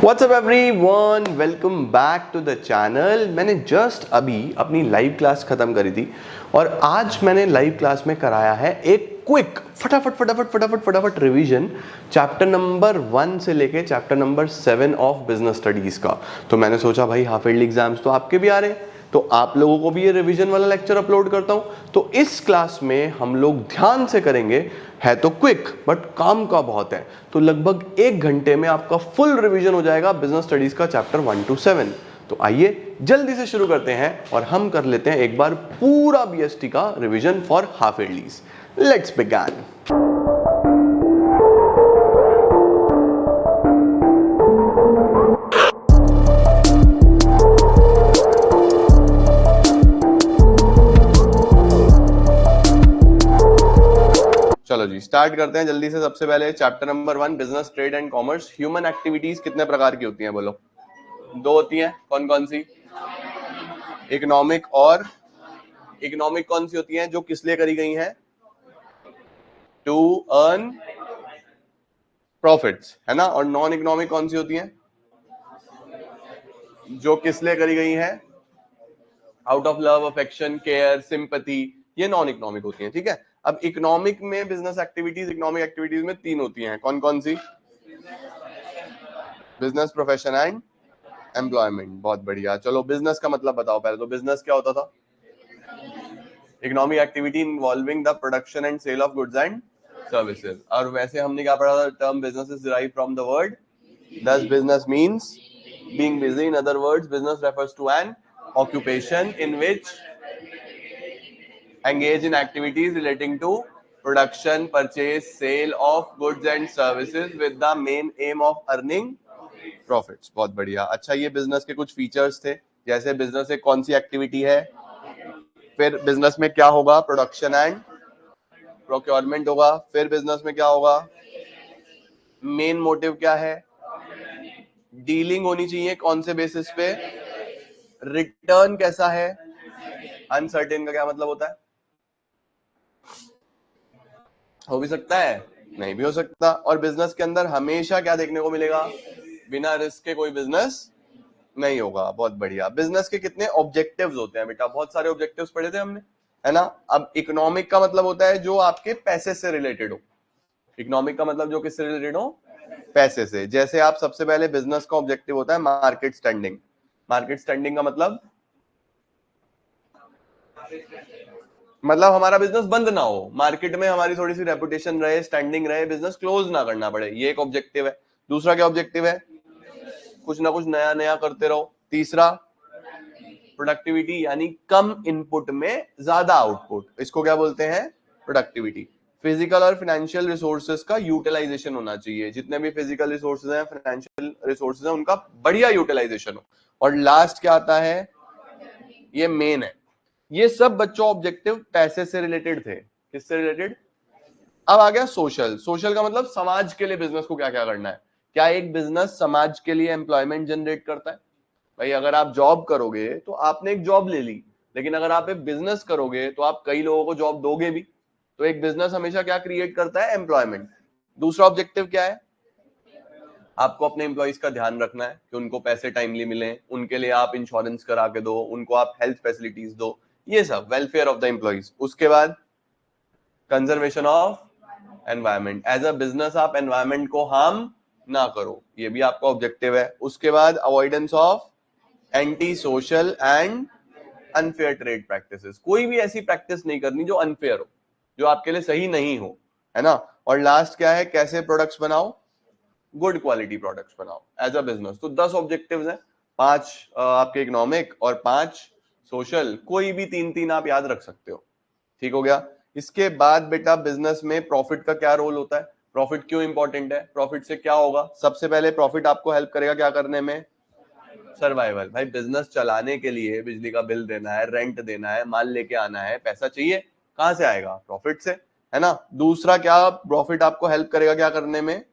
WhatsApp everyone, welcome back to the channel. मैंने just अभी अपनी लाइव क्लास खत्म करी थी और आज मैंने लाइव क्लास में कराया है एक क्विक फटाफट रिवीजन चैप्टर नंबर 1 से लेके chapter number 7 of business studies का। तो मैंने सोचा भाई हाफ ईयरली एग्जाम्स तो आपके भी आ रहे हैं, तो आप लोगों को भी ये रिवीजन वाला लेक्चर अपलोड करता हूं। तो इस क्लास में हम लोग ध्यान से करेंगे, है तो क्विक बट काम का बहुत है, तो लगभग 1 घंटे में आपका फुल रिवीजन हो जाएगा बिजनेस स्टडीज का चैप्टर 1 to 7। तो आइए जल्दी से शुरू करते हैं और हम कर लेते हैं एक बार पूरा बीएसटी का revision for half yearlies. Let's begin. चलो जी स्टार्ट करते हैं जल्दी से। सबसे पहले chapter number 1 business trade and commerce. Human activities कितने प्रकार की होती हैं बोलो? 2 होती हैं। कौन कौन सी? इकोनॉमिक और इकोनॉमिक कौन सी होती हैं? जो किस लिए करी गई हैं? टू अर्न प्रॉफिट्स, है ना। और नॉन इकोनॉमिक कौन सी होती हैं? जो किस लिए करी गई हैं? Out of love, affection, care, sympathy, ये नॉन इकोनॉमिक होती हैं। ठीक है। अब इकोनॉमिक में बिजनेस एक्टिविटीज, इकोनॉमिक एक्टिविटीज में 3 होती हैं। कौन कौन सी? Business, profession and employment. बहुत बढ़िया। चलो बिजनेस का मतलब बताओ पहले। तो बिजनेस क्या होता था? Economic activity involving the production and sale of goods and services. और वैसे हमने क्या पढ़ा था? Term business is derived from the word thus business means being busy. In other words, business refers to an occupation in which engage in activities relating to production, purchase, sale of goods and services with the main aim of earning profits. बहुत बढ़िया। अच्छा, ये business के कुछ features थे, जैसे business एक कौन सी एक्टिविटी है, फिर बिजनेस में क्या होगा, प्रोडक्शन एंड प्रोक्योरमेंट होगा, फिर बिजनेस में क्या होगा, मेन मोटिव क्या है, डीलिंग होनी चाहिए कौन से बेसिस पे, रिटर्न कैसा है, अनसर्टेन का क्या मतलब होता है? हो भी सकता है, नहीं भी हो सकता। और बिजनेस के अंदर हमेशा क्या देखने को मिलेगा? बिना रिस्क के कोई बिजनेस नहीं होगा। बहुत बढ़िया। बिजनेस के कितने ऑब्जेक्टिव्स होते हैं बेटा? बहुत सारे ऑब्जेक्टिव्स पढ़े थे हमने, है ना। अब इकोनॉमिक का मतलब होता है जो आपके पैसे से रिलेटेड हो। इकोनॉमिक का मतलब जो किससे रिलेटेड हो? पैसे से। जैसे आप सबसे पहले बिजनेस का ऑब्जेक्टिव होता है मार्केट स्टैंडिंग। मार्केट स्टैंडिंग का मतलब हमारा बिजनेस बंद ना हो, मार्केट में हमारी थोड़ी सी रेपुटेशन रहे, स्टैंडिंग रहे, बिजनेस क्लोज ना करना पड़े, ये एक ऑब्जेक्टिव है। दूसरा क्या ऑब्जेक्टिव है? कुछ ना कुछ नया नया करते रहो। तीसरा प्रोडक्टिविटी, यानी कम इनपुट में ज्यादा आउटपुट, इसको क्या बोलते हैं? प्रोडक्टिविटी। फिजिकल और फाइनेंशियल रिसोर्सेज का यूटिलाइजेशन होना चाहिए। जितने भी फिजिकल रिसोर्सेज हैं, फाइनेंशियल रिसोर्सेज हैं, उनका बढ़िया यूटिलाइजेशन हो। और लास्ट क्या आता है? ये मेन है। ये सब बच्चों ऑब्जेक्टिव पैसे से रिलेटेड थे। किससे रिलेटेड? अब आ गया सोशल। सोशल का मतलब समाज के लिए बिजनेस को क्या क्या करना है। क्या एक बिजनेस समाज के लिए एम्प्लॉयमेंट जनरेट करता है? भाई अगर आप जॉब करोगे तो आपने एक जॉब ले ली, लेकिन अगर आप एक बिजनेस करोगे तो आप कई लोगों को जॉब दोगे भी। तो एक बिजनेस हमेशा क्या क्रिएट करता है? एम्प्लॉयमेंट। दूसरा ऑब्जेक्टिव क्या है? आपको अपने एम्प्लॉइज का ध्यान रखना है कि उनको पैसे टाइमली मिले, उनके लिए आप इंश्योरेंस करा के दो, उनको आप हेल्थ फैसिलिटीज दो, ये सब वेलफेयर ऑफ द एम्प्लॉइज। उसके बाद conservation of environment. As a business आप एनवायरमेंट को हार्म ना करो, ये भी आपका ऑब्जेक्टिव है। उसके बाद avoidance of anti social and unfair trade practices. कोई भी ऐसी प्रैक्टिस नहीं करनी जो अनफेयर हो, जो आपके लिए सही नहीं हो, है ना। और लास्ट क्या है? कैसे प्रोडक्ट्स बनाओ? गुड क्वालिटी प्रोडक्ट्स बनाओ एज अ बिजनेस। तो 10 ऑब्जेक्टिव्स हैं, 5 आपके इकोनॉमिक और 5 सोशल। कोई भी 3-3 आप याद रख सकते हो। ठीक हो गया। इसके बाद बेटा बिजनेस में प्रॉफिट का क्या रोल होता है? प्रॉफिट क्यों इंपॉर्टेंट है? प्रॉफिट से क्या होगा? सबसे पहले प्रॉफिट आपको हेल्प करेगा क्या करने में? सर्वाइवल। भाई बिजनेस चलाने के लिए बिजली का बिल देना है, रेंट देना है, माल लेके आना है, पैसा चाहिए, कहां से आएगा? प्रॉफिट से, है ना। दूसरा क्या प्रॉफिट आपको हेल्प करेगा क्या करने में?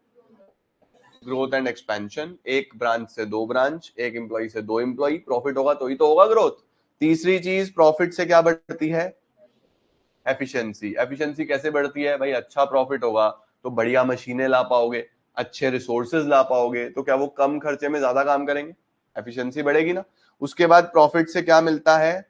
Growth and expansion. एक ब्रांच से 2 ब्रांच, एक एम्प्लॉय से 2 एम्प्लॉय, प्रॉफिट होगा तो ही तो होगा ग्रोथ। तीसरी चीज प्रॉफिट से क्या बढ़ती है? एफिशिएंसी। एफिशिएंसी कैसे बढ़ती है? भाई अच्छा प्रॉफिट होगा तो बढ़िया मशीनें ला पाओगे, अच्छे रिसोर्सेज ला पाओगे, तो क्या वो कम खर्चे में ज्यादा काम करेंगे, एफिशिएंसी बढ़ेगी ना। उसके बाद प्रॉफिट से क्या मिलता है,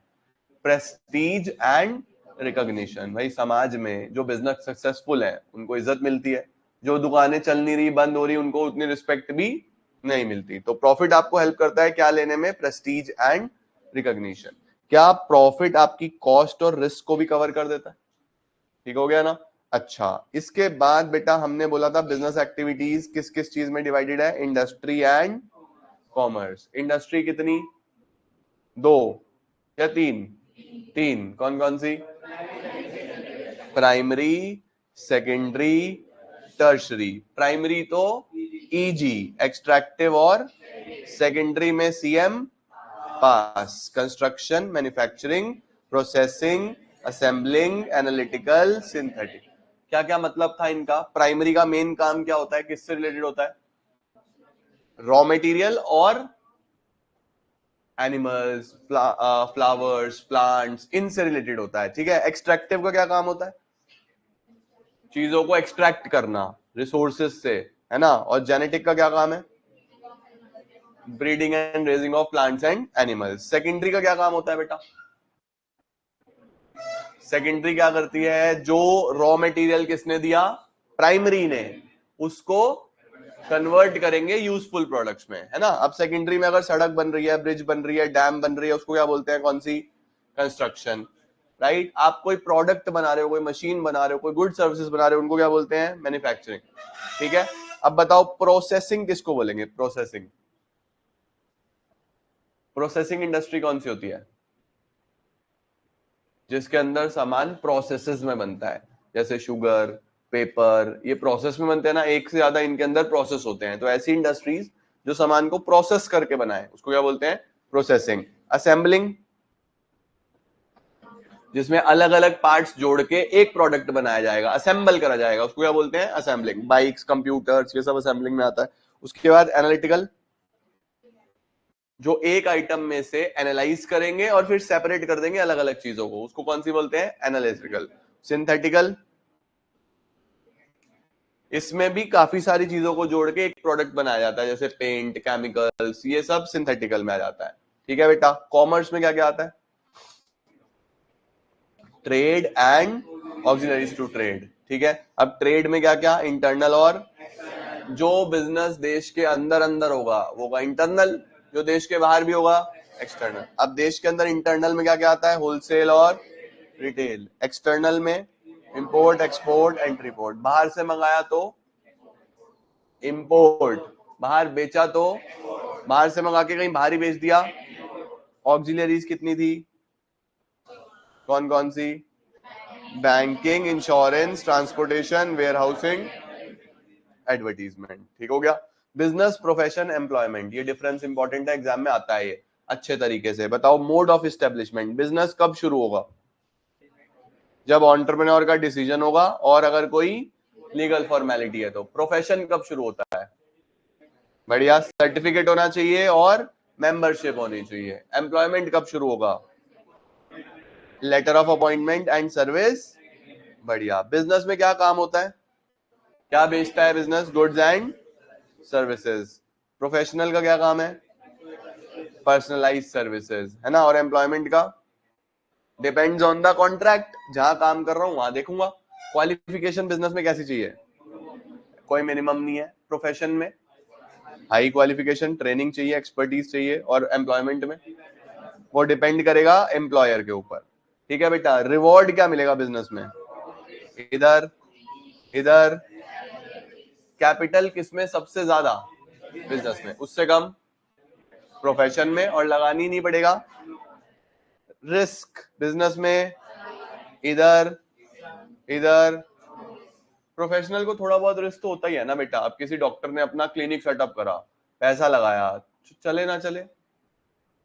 प्रेस्टीज एंड रिकॉग्निशन। भाई समाज में जो बिजनेस सक्सेसफुल है उनको इज्जत मिलती है, जो दुकानें चल नहीं रही, बंद हो रही, उनको उतनी रिस्पेक्ट भी नहीं मिलती। तो प्रॉफिट आपको हेल्प करता है क्या लेने में, प्रेस्टीज एंड रिकॉग्निशन। क्या प्रॉफिट आपकी कॉस्ट और रिस्क को भी कवर कर देता है, ठीक हो गया ना। अच्छा, इसके बाद बेटा हमने बोला था बिजनेस एक्टिविटीज किस किस चीज में डिवाइडेड है, इंडस्ट्री एंड कॉमर्स। इंडस्ट्री कितनी, 2 या 3, 3 कौन कौन सी, प्राइमरी, सेकेंडरी, टर्शरी। प्राइमरी तो ईजी एक्सट्रैक्टिव और सेकेंडरी में सीएम पास, construction, manufacturing, processing, assembling, analytical, synthetic. क्या क्या मतलब था इनका। प्राइमरी का मेन काम क्या होता है, किससे रिलेटेड होता है, रॉ मटेरियल और एनिमल्स, फ्लावर्स, प्लांट्स, इनसे रिलेटेड होता है, ठीक है। एक्सट्रैक्टिव का क्या काम होता है, चीजों को एक्सट्रैक्ट करना रिसोर्सेज से, है ना। और जेनेटिक का क्या काम है, breeding and raising of plants and animals. Secondary का क्या काम होता है बेटा, सेकेंडरी क्या करती है, जो रॉ मटेरियल किसने दिया, प्राइमरी ने, उसको कन्वर्ट करेंगे यूजफुल प्रोडक्ट्स में, है ना। अब सेकेंडरी में अगर सड़क बन रही है, ब्रिज बन रही है, डैम बन रही है, उसको क्या बोलते हैं, कौन सी, कंस्ट्रक्शन, राइट। आप कोई प्रोडक्ट बना रहे हो, कोई मशीन बना रहे हो, कोई गुड सर्विसेज बना रहे हो, उनको क्या बोलते हैं, मैन्युफैक्चरिंग, ठीक है। अब बताओ प्रोसेसिंग किसको बोलेंगे, प्रोसेसिंग, प्रोसेसिंग इंडस्ट्री कौन सी होती है, जिसके अंदर सामान प्रोसेसेस में बनता है, जैसे शुगर, पेपर, ये प्रोसेस में बनते हैं ना, एक से ज्यादा इनके अंदर प्रोसेस होते हैं। तो ऐसी इंडस्ट्रीज जो सामान को प्रोसेस करके बनाए उसको क्या बोलते हैं, प्रोसेसिंग। असेंबलिंग, जिसमें अलग अलग पार्ट्स जोड़ के एक प्रोडक्ट बनाया जाएगा, असेंबल करा जाएगा, उसको क्या बोलते हैं, असेंबलिंग। बाइक्स, कंप्यूटर्स, ये सब असेंबलिंग में आता है। उसके बाद एनालिटिकल, जो एक आइटम में से एनालाइज करेंगे और फिर सेपरेट कर देंगे अलग अलग चीजों को, उसको कौन सी बोलते हैं, एनालिटिकल। सिंथेटिकल, इसमें भी काफी सारी चीजों को जोड़ के एक प्रोडक्ट बनाया जाता है, जैसे पेंट, केमिकल्स, ये सब सिंथेटिकल में आ जाता है, ठीक है बेटा। कॉमर्स में क्या क्या आता है, trade and auxiliaries to trade, ठीक है। अब ट्रेड में क्या क्या, इंटरनल और, जो बिजनेस देश के अंदर अंदर होगा वो होगा इंटरनल, जो देश के बाहर भी होगा एक्सटर्नल। अब देश के अंदर इंटरनल में क्या क्या आता है, होलसेल और रिटेल। एक्सटर्नल में इंपोर्ट, एक्सपोर्ट, एंट्री पोर्ट। बाहर से मंगाया तो इंपोर्ट, बाहर बेचा तो, बाहर से मंगा के कहीं बाहर ही बेच दिया। ऑक्सिलरीज कितनी थी, कौन कौन सी, banking, insurance, transportation, warehousing, advertisement, ठीक हो गया। बिजनेस, प्रोफेशन, एम्प्लॉयमेंट, ये डिफरेंस इंपॉर्टेंट है, एग्जाम में आता है ये अच्छे तरीके से। बताओ मोड ऑफ एस्टेब्लिशमेंट, बिजनेस कब शुरू होगा, जब एंटरप्रेन्योर का डिसीजन होगा और अगर कोई लीगल फॉर्मेलिटी है तो। प्रोफेशन कब शुरू होता है, बढ़िया, सर्टिफिकेट होना चाहिए और मेंबरशिप होनी चाहिए। एम्प्लॉयमेंट कब शुरू होगा, letter of appointment and service, बढ़िया। बिजनेस में क्या काम होता है, क्या बेचता है business, goods and services. Professional का क्या काम है, पर्सनलाइज सर्विसेज, है ना। और एम्प्लॉयमेंट का डिपेंड्स ऑन द कॉन्ट्रैक्ट, जहां काम कर रहा हूं वहां देखूंगा। क्वालिफिकेशन बिजनेस में कैसी चाहिए, कोई मिनिमम नहीं है। प्रोफेशन में हाई क्वालिफिकेशन, ट्रेनिंग चाहिए, एक्सपर्टीज चाहिए। और एम्प्लॉयमेंट में वो डिपेंड करेगा एम्प्लॉयर के ऊपर, ठीक है बेटा। रिवॉर्ड क्या मिलेगा बिजनेस में, इधर इधर। कैपिटल किसमें सबसे ज्यादा, बिजनेस में, उससे कम प्रोफेशन में, और लगानी नहीं पड़ेगा। रिस्क बिजनेस में इधर इधर। प्रोफेशनल को थोड़ा बहुत रिस्क तो होता ही है ना बेटा। अब किसी डॉक्टर ने अपना क्लिनिक सेटअप करा, पैसा लगाया, चले ना चले,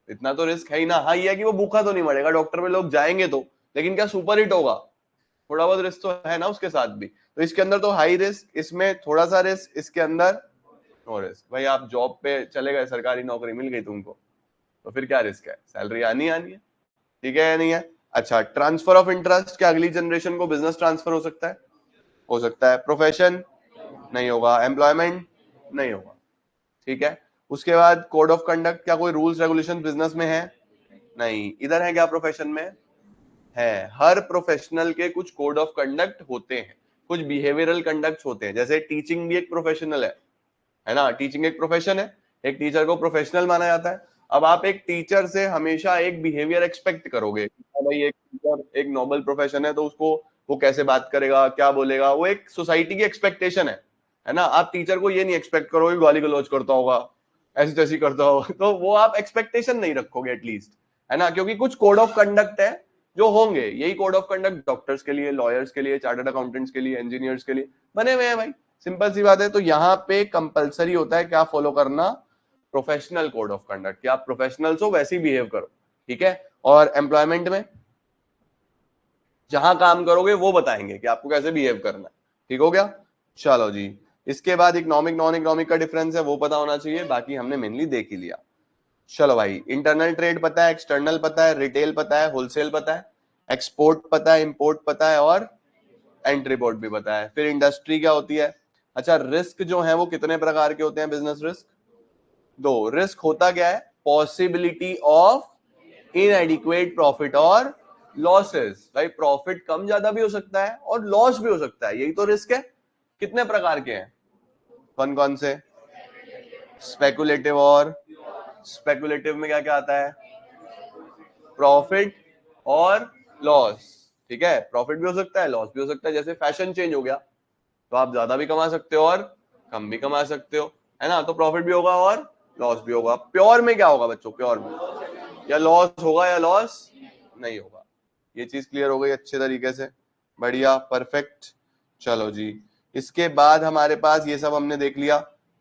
इतना तो रिस्क है ही ना। हाँ ये है कि वो भूखा तो नहीं मरेगा, डॉक्टर में लोग जाएंगे तो, लेकिन क्या सुपर हिट होगा, थोड़ा बहुत रिस्क तो है ना उसके साथ भी। तो इसके अंदर तो हाई रिस्क, इसमें थोड़ा सा रिस्क, इसके अंदर नो रिस्क। भाई आप जॉब पे चले गए, सरकारी नौकरी मिल गई तुमको, तो फिर क्या रिस्क है, सैलरी आनी आनी है, ठीक है या नहीं है। अच्छा, ट्रांसफर ऑफ इंटरेस्ट, क्या अगली जनरेशन को बिजनेस ट्रांसफर हो सकता है, हो सकता है। प्रोफेशन नहीं होगा। एम्प्लॉयमेंट नहीं होगा, ठीक है। उसके बाद कोड ऑफ कंडक्ट, क्या कोई रूल्स रेगुलेशन बिजनेस में है? नहीं। इधर है क्या प्रोफेशन में? है। हर प्रोफेशनल के कुछ कोड ऑफ कंडक्ट होते हैं, कुछ बिहेवियरल कंडक्ट होते हैं। जैसे टीचिंग भी एक प्रोफेशनल है ना, टीचिंग एक प्रोफेशन है, एक टीचर को प्रोफेशनल माना जाता है। अब आप एक टीचर से हमेशा एक बिहेवियर एक्सपेक्ट करोगे, भाई एक टीचर एक नोबल प्रोफेशन है तो उसको वो कैसे बात करेगा, क्या बोलेगा, वो एक सोसाइटी की एक्सपेक्टेशन है ना। आप टीचर को ये नहीं एक्सपेक्ट करोगे गाली गलौज करता होगा, ऐसी तैसी करता होगा, तो वो आप एक्सपेक्टेशन नहीं रखोगे एटलीस्ट, है ना, क्योंकि कुछ कोड ऑफ कंडक्ट है जो होंगे। यही कोड ऑफ कंडक्ट डॉक्टर्स के लिए, लॉयर्स के लिए, चार्टर्ड अकाउंटेंट्स के लिए, इंजीनियर्स के लिए बने हुए हैं भाई। सिंपल सी बात है। तो यहाँ पे कंपलसरी होता है क्या फॉलो करना? प्रोफेशनल कोड ऑफ कंडक्ट, कि आप प्रोफेशनल्स हो वैसे ही बिहेव करो, ठीक है। और एम्प्लॉयमेंट में जहां काम करोगे वो बताएंगे कि आपको कैसे बिहेव करना है, ठीक हो गया। चलो जी, इसके बाद इकोनॉमिक नॉन इकोनॉमिक का डिफरेंस है वो पता होना चाहिए, बाकी हमने मेनली देख ही लिया। चलो भाई, इंटरनल ट्रेड पता है, एक्सटर्नल पता है, रिटेल पता है, होलसेल पता है, एक्सपोर्ट पता है, इंपोर्ट पता है, और एंट्री पोर्ट भी पता है। फिर इंडस्ट्री क्या होती है? अच्छा, रिस्क जो है वो कितने प्रकार के होते हैं बिजनेस रिस्क? दो। रिस्क होता क्या है? पॉसिबिलिटी ऑफ इनएडिक्वेट प्रॉफिट और लॉसेस। भाई प्रॉफिट कम ज्यादा भी हो सकता है और लॉस भी हो सकता है, यही तो रिस्क है। कितने प्रकार के हैं? कौन कौन से? स्पेकुलेटिव, और स्पेकुलेटिव में क्या क्या आता है? प्रॉफिट और लॉस, ठीक है। प्रॉफिट भी हो सकता है, लॉस भी हो सकता है। जैसे फैशन चेंज हो गया तो आप ज्यादा भी कमा सकते हो और कम भी कमा सकते हो, है ना। तो प्रॉफिट भी होगा और लॉस भी होगा। प्योर में क्या होगा बच्चों? प्योर में या लॉस होगा या लॉस नहीं होगा। ये चीज क्लियर हो गई अच्छे तरीके से? बढ़िया, परफेक्ट। चलो जी, इसके बाद हमारे पास ये सब हमने देख लिया,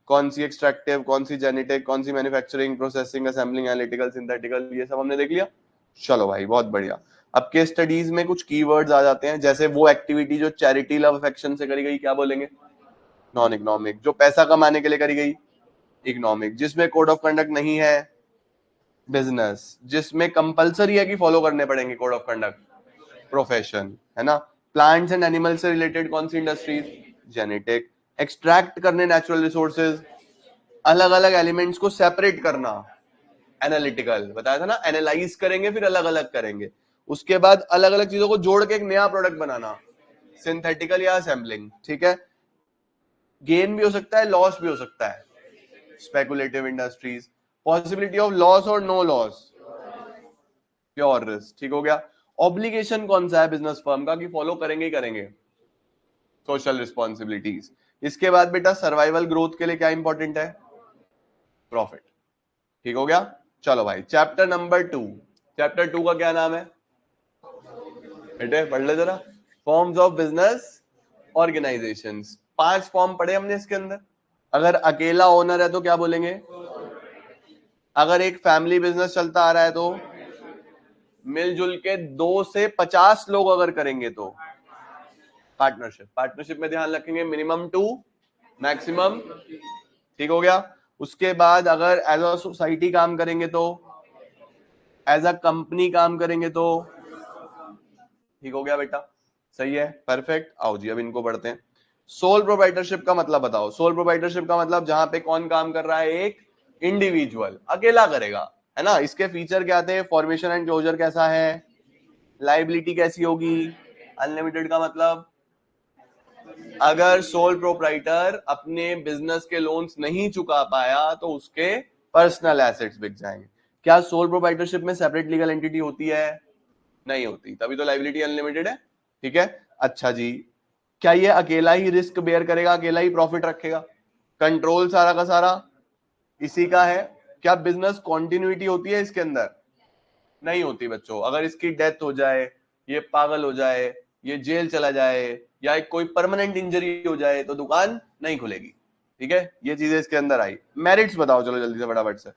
कौन सी एक्सट्रैक्टिव, कौन सी जेनेटिक, कौन सी manufacturing, processing, assembling, analytical, synthetical, ये सब हमने देख लिया। चलो भाई बहुत बढ़िया। अब केस स्टडीज में कुछ कीवर्ड्स आ जाते हैं, जैसे वो एक्टिविटी जो चैरिटी लव अफेक्शन से करी गई, क्या बोलेंगे? Non economic. जो पैसा कमाने के लिए करी गई, इकोनॉमिक। जिसमें कोड ऑफ कंडक्ट नहीं है, बिजनेस। जिसमें कंपलसरी है कि फॉलो करने पड़ेंगे कोड ऑफ कंडक्ट, प्रोफेशन, है ना। प्लांट्स एंड एनिमल से रिलेटेड कौन सी इंडस्ट्रीज? जेनेटिक। एक्सट्रैक्ट करने नेचुरल रिसोर्सेज, अलग अलग एलिमेंट्स को सेपरेट करना, एनालिटिकल। बताया था ना, एनालाइज करेंगे फिर अलग अलग करेंगे, उसके बाद अलग अलग चीजों को जोड़ के एक नया प्रोडक्ट बनाना, सिंथेटिकल या असेंबलिंग, ठीक है। गेन भी हो सकता है, लॉस भी हो सकता है, speculative industries. Possibility of loss और नो लॉस, प्योर रिस्क, ठीक हो गया। ऑब्लिगेशन कौन सा है बिजनेस फर्म का कि फॉलो करेंगे ही करेंगे? Social responsibilities. इसके बाद बेटा सर्वाइवल ग्रोथ के लिए क्या इंपॉर्टेंट है? प्रॉफिट, ठीक हो गया। चलो भाई, चैप्टर नंबर 2। चैप्टर 2 का क्या नाम है बेटे? पढ़ ले जरा। Forms of business organisations. 5 form पढ़े हमने इसके अंदर। अगर अकेला ओनर है तो क्या बोलेंगे? अगर एक फैमिली बिजनेस चलता आ रहा है तो मिलजुल के 2 से 50 लोग अगर करेंगे तो पार्टनरशिप। पार्टनरशिप में ध्यान रखेंगे मिनिमम 2, मैक्सिमम, ठीक हो गया। उसके बाद अगर एज अ सोसाइटी काम करेंगे तो, एज अ कंपनी काम करेंगे तो, ठीक हो गया बेटा, सही है, परफेक्ट। आओ जी अब इनको पढ़ते हैं। सोल प्रोप्राइटरशिप का मतलब बताओ। सोल प्रोप्राइटरशिप का मतलब जहां पे कौन काम कर रहा है? एक इंडिविजुअल अकेला करेगा, है ना। इसके फीचर क्या थे? फॉर्मेशन एंड क्लोजर कैसा है? लाइबिलिटी कैसी होगी? अनलिमिटेड का मतलब अगर सोल प्रोप्राइटर अपने बिजनेस के लोन्स नहीं चुका पाया तो उसके पर्सनल एसेट्स बिक जाएंगे। क्या सोल प्रोप्राइटरशिप में सेपरेट लीगल एंटिटी होती है? नहीं होती, तभी तो लाइबिलिटी अनलिमिटेड है, ठीक है। अच्छा जी, क्या ये अकेला ही रिस्क बेयर करेगा, अकेला ही प्रॉफिट रखेगा? कंट्रोल सारा का सारा इसी का है। क्या बिजनेस कॉन्टिन्यूटी होती है इसके अंदर? नहीं होती बच्चों। अगर इसकी डेथ हो जाए, ये पागल हो जाए, ये जेल चला जाए, या एक कोई परमानेंट इंजरी हो जाए तो दुकान नहीं खुलेगी, ठीक है। ये चीजें इसके अंदर आई। मेरिट्स बताओ चलो जल्दी से फटाफट से।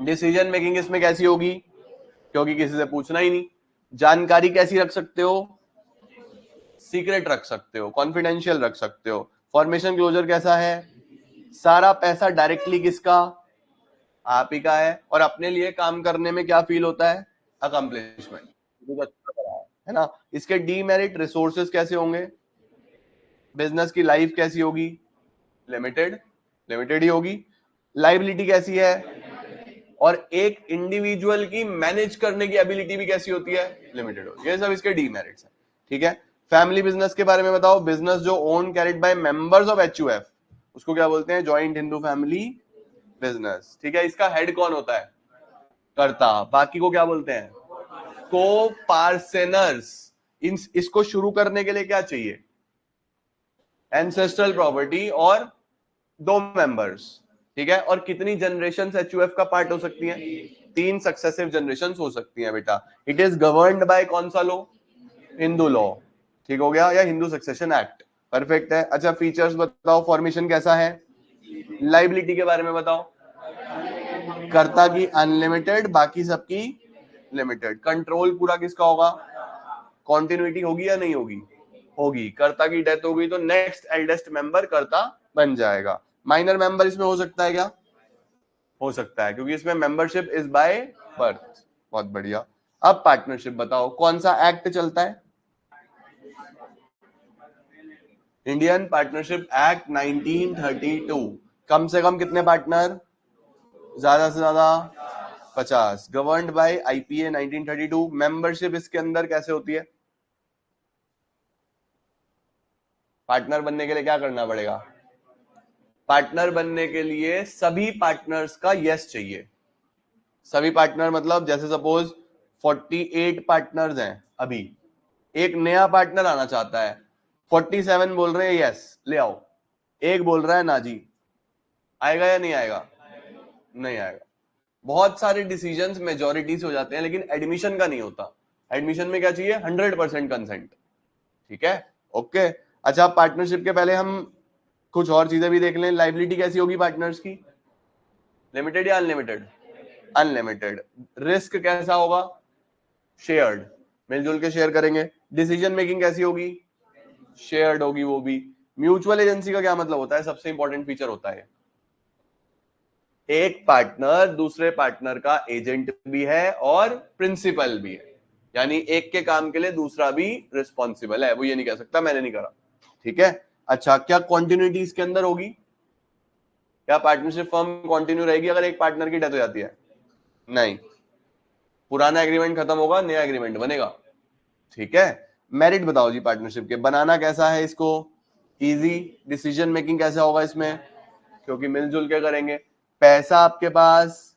डिसीजन मेकिंग इसमें कैसी होगी? क्योंकि किसी से पूछना ही नहीं। जानकारी कैसी रख सकते हो? सीक्रेट रख सकते हो, कॉन्फिडेंशियल रख सकते हो। फॉर्मेशन क्लोजर कैसा है? सारा पैसा डायरेक्टली किसका? आप ही का है। और अपने लिए काम करने में क्या फील होता है? अकम्प्लिशमेंट, कुछ अच्छा करा है ना। इसके डीमेरिट रिसोर्सेज कैसे होंगे? बिजनेस की लाइफ कैसी होगी? लिमिटेड, लिमिटेड ही होगी। लाइबिलिटी कैसी है, और एक इंडिविजुअल की मैनेज करने की एबिलिटी भी कैसी होती है, लिमिटेड होती है। ये सब इसके डीमेरिट्स हैं, ठीक है। फैमिली बिजनेस के बारे में बताओ, बिजनेस जो own carried by members of HUF, उसको क्या बोलते हैं, जॉइंट हिंदू फैमिली बिजनेस, ठीक है। इसका हेड कौन होता है, कर्ता, बाकी को क्या बोलते हैं, को पार्सेनर्स। इसको शुरू करने के लिए क्या चाहिए, एंसेस्ट्रल प्रॉपर्टी और 2 मेंबर्स, ठीक है। और कितनी जनरेशन एचयूएफ का पार्ट हो सकती हैं, 3 सक्सेसिव जनरेशन हो सकती हैं बेटा। इट इज गवर्न्ड बाय कौन सा लॉ, हिंदू लॉ, ठीक हो गया, या हिंदू सक्सेशन एक्ट, परफेक्ट है। अच्छा फीचर्स बताओ, फॉर्मेशन कैसा है, लाइबिलिटी के बारे में बताओ, कर्ता की अनलिमिटेड, बाकी सबकी लिमिटेड। कंट्रोल पूरा किसका होगा, कॉन्टिन्यूटी होगी या नहीं होगी, होगी। कर्ता की डेथ हो गई तो नेक्स्ट एल्डेस्ट मेंबर कर्ता बन जाएगा। माइनर मेंबर इसमें हो सकता है क्या, हो सकता है, क्योंकि इसमें मेंबरशिप इज बाय बर्थ। बहुत बढ़िया। अब पार्टनरशिप बताओ, कौन सा एक्ट चलता है, इंडियन पार्टनरशिप एक्ट 1932। कम से कम कितने पार्टनर, ज्यादा से ज्यादा 50। Governed bye IPA 1932। मेंबरशिप इसके अंदर कैसे होती है, पार्टनर बनने के लिए क्या करना पड़ेगा, पार्टनर बनने के लिए सभी पार्टनर्स का यस चाहिए। सभी पार्टनर मतलब जैसे सपोज 48 पार्टनर्स हैं अभी, एक नया पार्टनर आना चाहता है, 47 बोल रहे हैं यस ले आओ, एक बोल रहा है ना जी, आएगा या नहीं आएगा, नहीं आएगा। बहुत सारे डिसीजंस मेजोरिटी से हो जाते हैं, लेकिन एडमिशन का नहीं होता। एडमिशन में क्या चाहिए, 100% कंसेंट, ठीक है, ओके। अच्छा पार्टनरशिप के पहले हम कुछ और चीजें भी देख लें। लाइबिलिटी कैसी होगी पार्टनर्स की, लिमिटेड या अनलिमिटेड, अनलिमिटेड। रिस्क कैसा होगा, शेयर्ड, मिलजुल के शेयर करेंगे। डिसीजन मेकिंग कैसी होगी, शेयर्ड होगी वो भी। म्यूचुअल एजेंसी का क्या मतलब होता है, सबसे इंपॉर्टेंट फीचर होता है, एक पार्टनर दूसरे पार्टनर का एजेंट भी है और प्रिंसिपल भी है, यानी एक के काम के लिए दूसरा भी रिस्पॉन्सिबल है, वो ये नहीं कह सकता मैंने नहीं करा, ठीक है। अच्छा क्या कॉन्टिन्यूटी इसके अंदर होगी, क्या पार्टनरशिप फर्म कंटिन्यू रहेगी अगर एक पार्टनर की डेथ हो जाती है, नहीं, पुराना एग्रीमेंट खत्म होगा, नया एग्रीमेंट बनेगा, ठीक है। मेरिट बताओ जी पार्टनरशिप के, बनाना कैसा है इसको, इजी। डिसीजन मेकिंग कैसा होगा इसमें, क्योंकि मिलजुल के करेंगे। पैसा आपके पास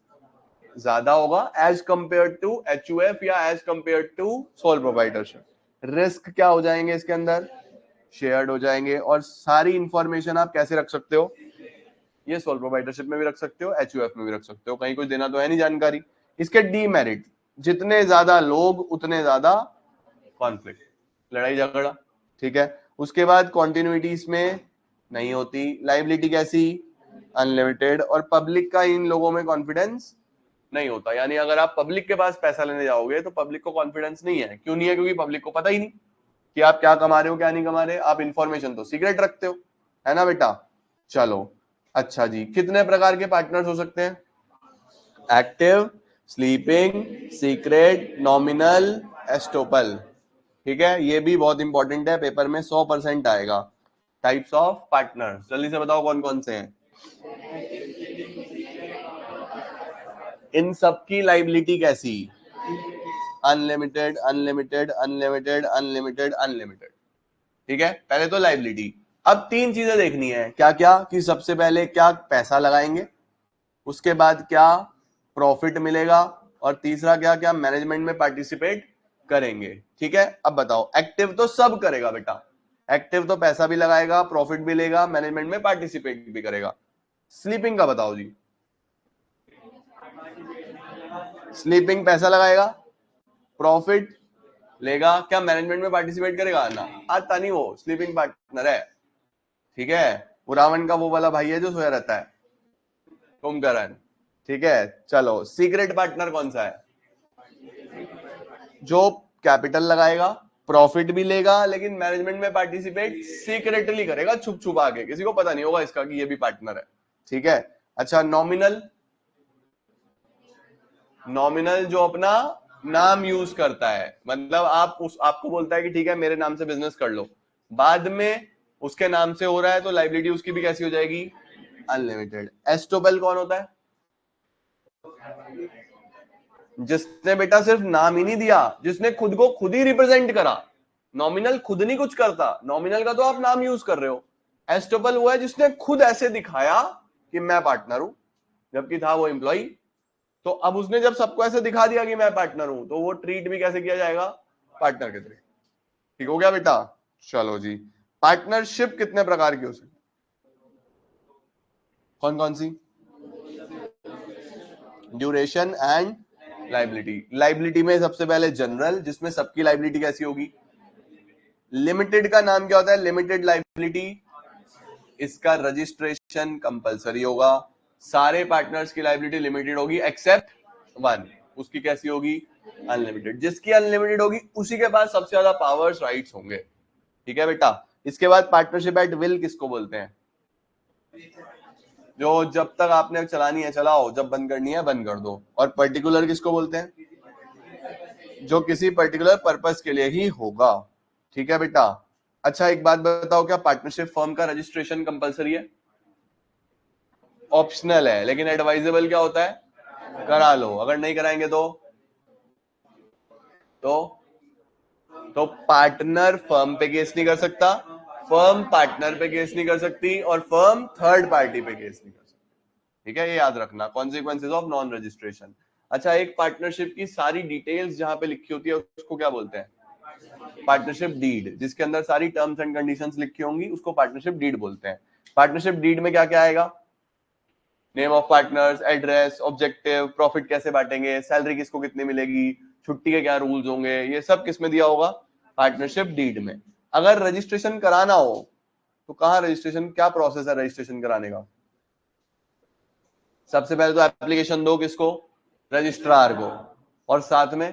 ज्यादा होगा एज कंपेयर टू एचयूएफ या as compare to sole proprietorship. Risk क्या हो जाएंगे इसके अंदर, शेयर्ड हो जाएंगे। और सारी इंफॉर्मेशन आप कैसे रख सकते हो, ये सोल प्रोप्राइटरशिप में भी रख सकते हो, एचयूएफ में भी रख सकते हो, कहीं कुछ देना तो है नहीं जानकारी। इसके डीमेरिट, जितने ज्यादा लोग उतने ज्यादा कॉन्फ्लिक्ट, लड़ाई झगड़ा, ठीक है। उसके बाद कॉन्टिन्यूटी इसमें नहीं होती। लाइबिलिटी कैसी, अनलिमिटेड। और पब्लिक का इन लोगों में कॉन्फिडेंस नहीं होता, यानी अगर आप पब्लिक के पास पैसा लेने जाओगे तो पब्लिक को कॉन्फिडेंस नहीं है। क्यों नहीं है, क्योंकि पब्लिक को पता ही नहीं कि आप क्या कमा रहे हो क्या नहीं कमा रहे, आप इंफॉर्मेशन तो सीक्रेट रखते हो, है ना बेटा। चलो अच्छा जी, कितने प्रकार के पार्टनर्स हो सकते हैं, active, sleeping, secret, nominal, estoppel, ठीक है। ये भी बहुत इंपॉर्टेंट है, पेपर में 100% आएगा। टाइप्स ऑफ पार्टनर, जल्दी से बताओ कौन कौन से हैं। इन सब की लाइबिलिटी कैसी, unlimited, unlimited, unlimited, unlimited, unlimited, ठीक है। पहले तो लाइबिलिटी। अब 3 चीजें देखनी है, क्या क्या, कि सबसे पहले क्या पैसा लगाएंगे, उसके बाद क्या प्रॉफिट मिलेगा, और तीसरा क्या क्या मैनेजमेंट में पार्टिसिपेट करेंगे, ठीक है। अब बताओ, एक्टिव तो सब करेगा बेटा, एक्टिव तो पैसा भी लगाएगा, प्रॉफिट भी लेगा, मैनेजमेंट में पार्टिसिपेट भी करेगा। स्लीपिंग का बताओ जी, स्लीपिंग पैसा लगाएगा, प्रॉफिट लेगा, क्या मैनेजमेंट में पार्टिसिपेट करेगा, ना आता नहीं, वो स्लीपिंग पार्टनर है, ठीक है। वो रावण का वो वाला भाई है जो सोया रहता है, कुंभकर्ण, ठीक है। चलो सीक्रेट पार्टनर कौन सा है, जो कैपिटल लगाएगा, प्रॉफिट भी लेगा, लेकिन मैनेजमेंट में पार्टिसिपेट सीक्रेटली करेगा, छुप छुपा के, किसी को पता नहीं होगा इसका कि ये भी पार्टनर है, ठीक है। अच्छा नॉमिनल, नॉमिनल जो अपना नाम यूज करता है, मतलब आपको बोलता है कि ठीक है मेरे नाम से बिजनेस कर लो, बाद में उसके नाम से हो रहा है तो लाइबिलिटी उसकी भी कैसी हो जाएगी, अनलिमिटेड। एस्टोपेल कौन होता है, जिसने बेटा सिर्फ नाम ही नहीं दिया, जिसने खुद को खुद ही रिप्रेजेंट करा। नॉमिनल खुद नहीं कुछ करता, नॉमिनल का तो आप नाम यूज कर रहे हो। एस्टोपेल वो है जिसने खुद ऐसे दिखाया कि मैं पार्टनर हूं, जबकि था वो एम्प्लॉई। तो अब उसने जब सबको ऐसे दिखा दिया कि मैं पार्टनर हूं, तो वो ट्रीट भी कैसे किया जाएगा, पार्टनर के तरह। ठीक हो गया बेटा। चलो जी, पार्टनरशिप कितने प्रकार की हो सकती, कौन कौन सी, ड्यूरेशन एंड लाइबिलिटी। लाइबिलिटी में सबसे पहले जनरल, जिसमें सबकी लाइबिलिटी कैसी होगी, लिमिटेड का नाम क्या होता है, लिमिटेड लाइबिलिटी, इसका रजिस्ट्रेशन कंपलसरी होगा। सारे पार्टनर्स की लाइबिलिटी लिमिटेड होगी एक्सेप्ट वन, उसकी कैसी होगी, अनलिमिटेड। जिसकी अनलिमिटेड होगी उसी के पास सबसे ज्यादा पावर्स, राइट्स होंगे। ठीक है बेटा। इसके बाद पार्टनरशिप एट विल किसको बोलते हैं, जो जब तक आपने चलानी है चलाओ, जब बंद करनी है बंद कर दो। और पर्टिकुलर किसको बोलते हैं, जो किसी पर्टिकुलर पर्पस के लिए ही होगा। ठीक है बेटा। अच्छा एक बात बताओ, क्या पार्टनरशिप फर्म का रजिस्ट्रेशन कंपलसरी है, ऑप्शनल है, लेकिन एडवाइजेबल क्या होता है, करा लो। अगर नहीं कराएंगे तो पार्टनर फर्म पे केस नहीं कर सकता, फर्म पार्टनर पे केस नहीं कर सकती, और फर्म थर्ड पार्टी पे केस नहीं कर सकती। ठीक है, ये याद रखना, कॉन्सिक्वेंसेज ऑफ नॉन रजिस्ट्रेशन। अच्छा, एक पार्टनरशिप की सारी डिटेल्स जहां पे लिखी होती है उसको क्या बोलते हैं, पार्टनरशिप डीड। जिसके अंदर सारी टर्म्स एंड कंडीशंस लिखी होंगी उसको पार्टनरशिप डीड बोलते हैं। पार्टनरशिप डीड में क्या क्या आएगा, name of partners, address, objective, profit कैसे बांटेंगे, सैलरी किसको कितनी मिलेगी, छुट्टी के क्या रूल्स होंगे, ये सब किसमें दिया होगा, पार्टनरशिप डीड में। अगर रजिस्ट्रेशन कराना हो तो कहां रजिस्ट्रेशन, क्या प्रोसेस है रजिस्ट्रेशन कराने का, सबसे पहले तो एप्लीकेशन दो किसको, रजिस्ट्रार को, और साथ में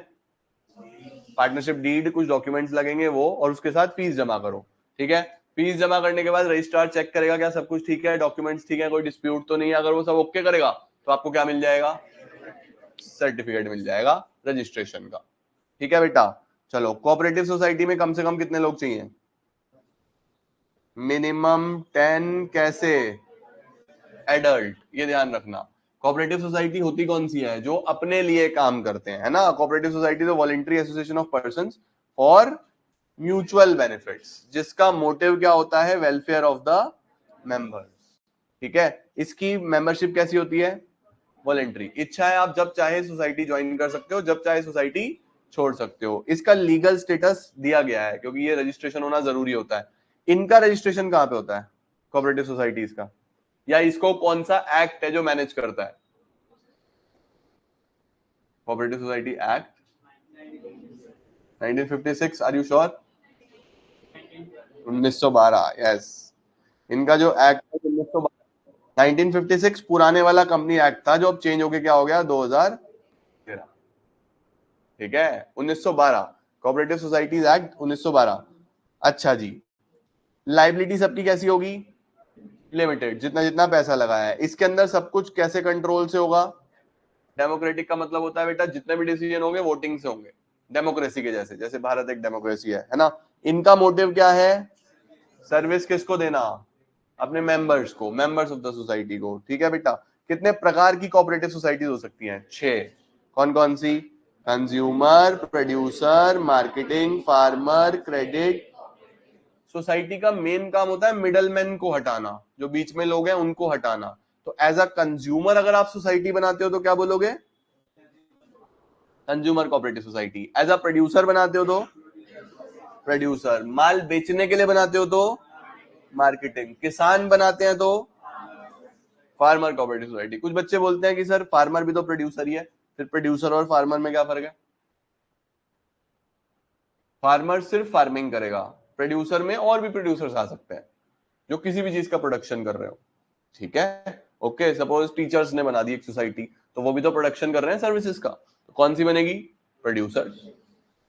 पार्टनरशिप डीड, कुछ डॉक्यूमेंट्स लगेंगे वो, और उसके साथ फीस जमा करो। ठीक है, फीस जमा करने के बाद रजिस्ट्रार चेक करेगा क्या सब कुछ ठीक है, डॉक्यूमेंट्स ठीक है, कोई डिस्प्यूट तो नहीं है। अगर वो सब ओके करेगा तो आपको क्या मिल जाएगा, सर्टिफिकेट मिल जाएगा रजिस्ट्रेशन का। ठीक है बेटा। चलो, कोऑपरेटिव सोसाइटी में कम से कम कितने लोग चाहिए, मिनिमम 10, कैसे, एडल्ट, ये ध्यान रखना। कोऑपरेटिव सोसाइटी होती कौन सी है, जो अपने लिए काम करते हैं, है ना। कोऑपरेटिव सोसाइटी तो voluntary association of persons for mutual benefits, जिसका मोटिव क्या होता है, वेलफेयर ऑफ द मेंबर्स। ठीक है, इसकी मेंबरशिप कैसी होती है, वॉलंटरी। इच्छा है आप जब चाहे सोसाइटी ज्वाइन कर सकते हो, जब चाहे सोसाइटी छोड़ सकते हो। इसका लीगल स्टेटस दिया गया है क्योंकि ये रजिस्ट्रेशन होना जरूरी होता है। इनका रजिस्ट्रेशन कहां पे होता है, कोऑपरेटिव सोसाइटीज का, या इसको कौन सा एक्ट है जो मैनेज करता है, cooperative society act 1956, are you sure, 1912, yes. इनका जो एक्ट है 1912, 1956 पुराने वाला कंपनी एक्ट था, जो अब चेंज होके क्या हो गया 2013। ठीक है, 1912 कोऑपरेटिव सोसाइटीज एक्ट 1912। अच्छा जी, लाइबिलिटी सबकी कैसी होगी, लिमिटेड, जितना जितना पैसा लगाया है। इसके अंदर सब कुछ कैसे कंट्रोल से होगा, डेमोक्रेटिक का मतलब होता है बेटा जितने भी डिसीजन होंगे वोटिंग से होंगे, डेमोक्रेसी के जैसे, जैसे भारत एक डेमोक्रेसी है ना। इनका मोटिव क्या है, सर्विस किसको देना, अपने मेंबर्स को, मेंबर्स ऑफ द सोसाइटी को। ठीक है बेटा। कितने प्रकार की कोऑपरेटिव सोसाइटीज हो सकती हैं, 6। कौन कौन सी, consumer, producer, marketing, farmer, credit. Society का मेन काम होता है मिडलमैन को हटाना, जो बीच में लोग हैं उनको हटाना। तो एज अ कंज्यूमर अगर आप सोसाइटी बनाते हो तो क्या बोलोगे, consumer cooperative society. As a producer बनाते हो तो प्रोड्यूसर, माल बेचने के लिए बनाते हो तो मार्केटिंग, किसान बनाते हैं तो फार्मर कोऑपरेटिव सोसाइटी। कुछ बच्चे बोलते हैं कि सर फार्मर भी तो प्रोड्यूसर ही है, फिर प्रोड्यूसर और फार्मर में क्या फर्क है, फार्मर सिर्फ फार्मिंग करेगा, प्रोड्यूसर में और भी प्रोड्यूसर्स आ सकते हैं जो किसी भी चीज का प्रोडक्शन कर रहे हो। ठीक है, ओके। सपोज टीचर्स ने बना दी एक सोसाइटी, तो वो भी तो प्रोडक्शन कर रहे हैं सर्विसेज का, तो कौन सी बनेगी, प्रोड्यूसर।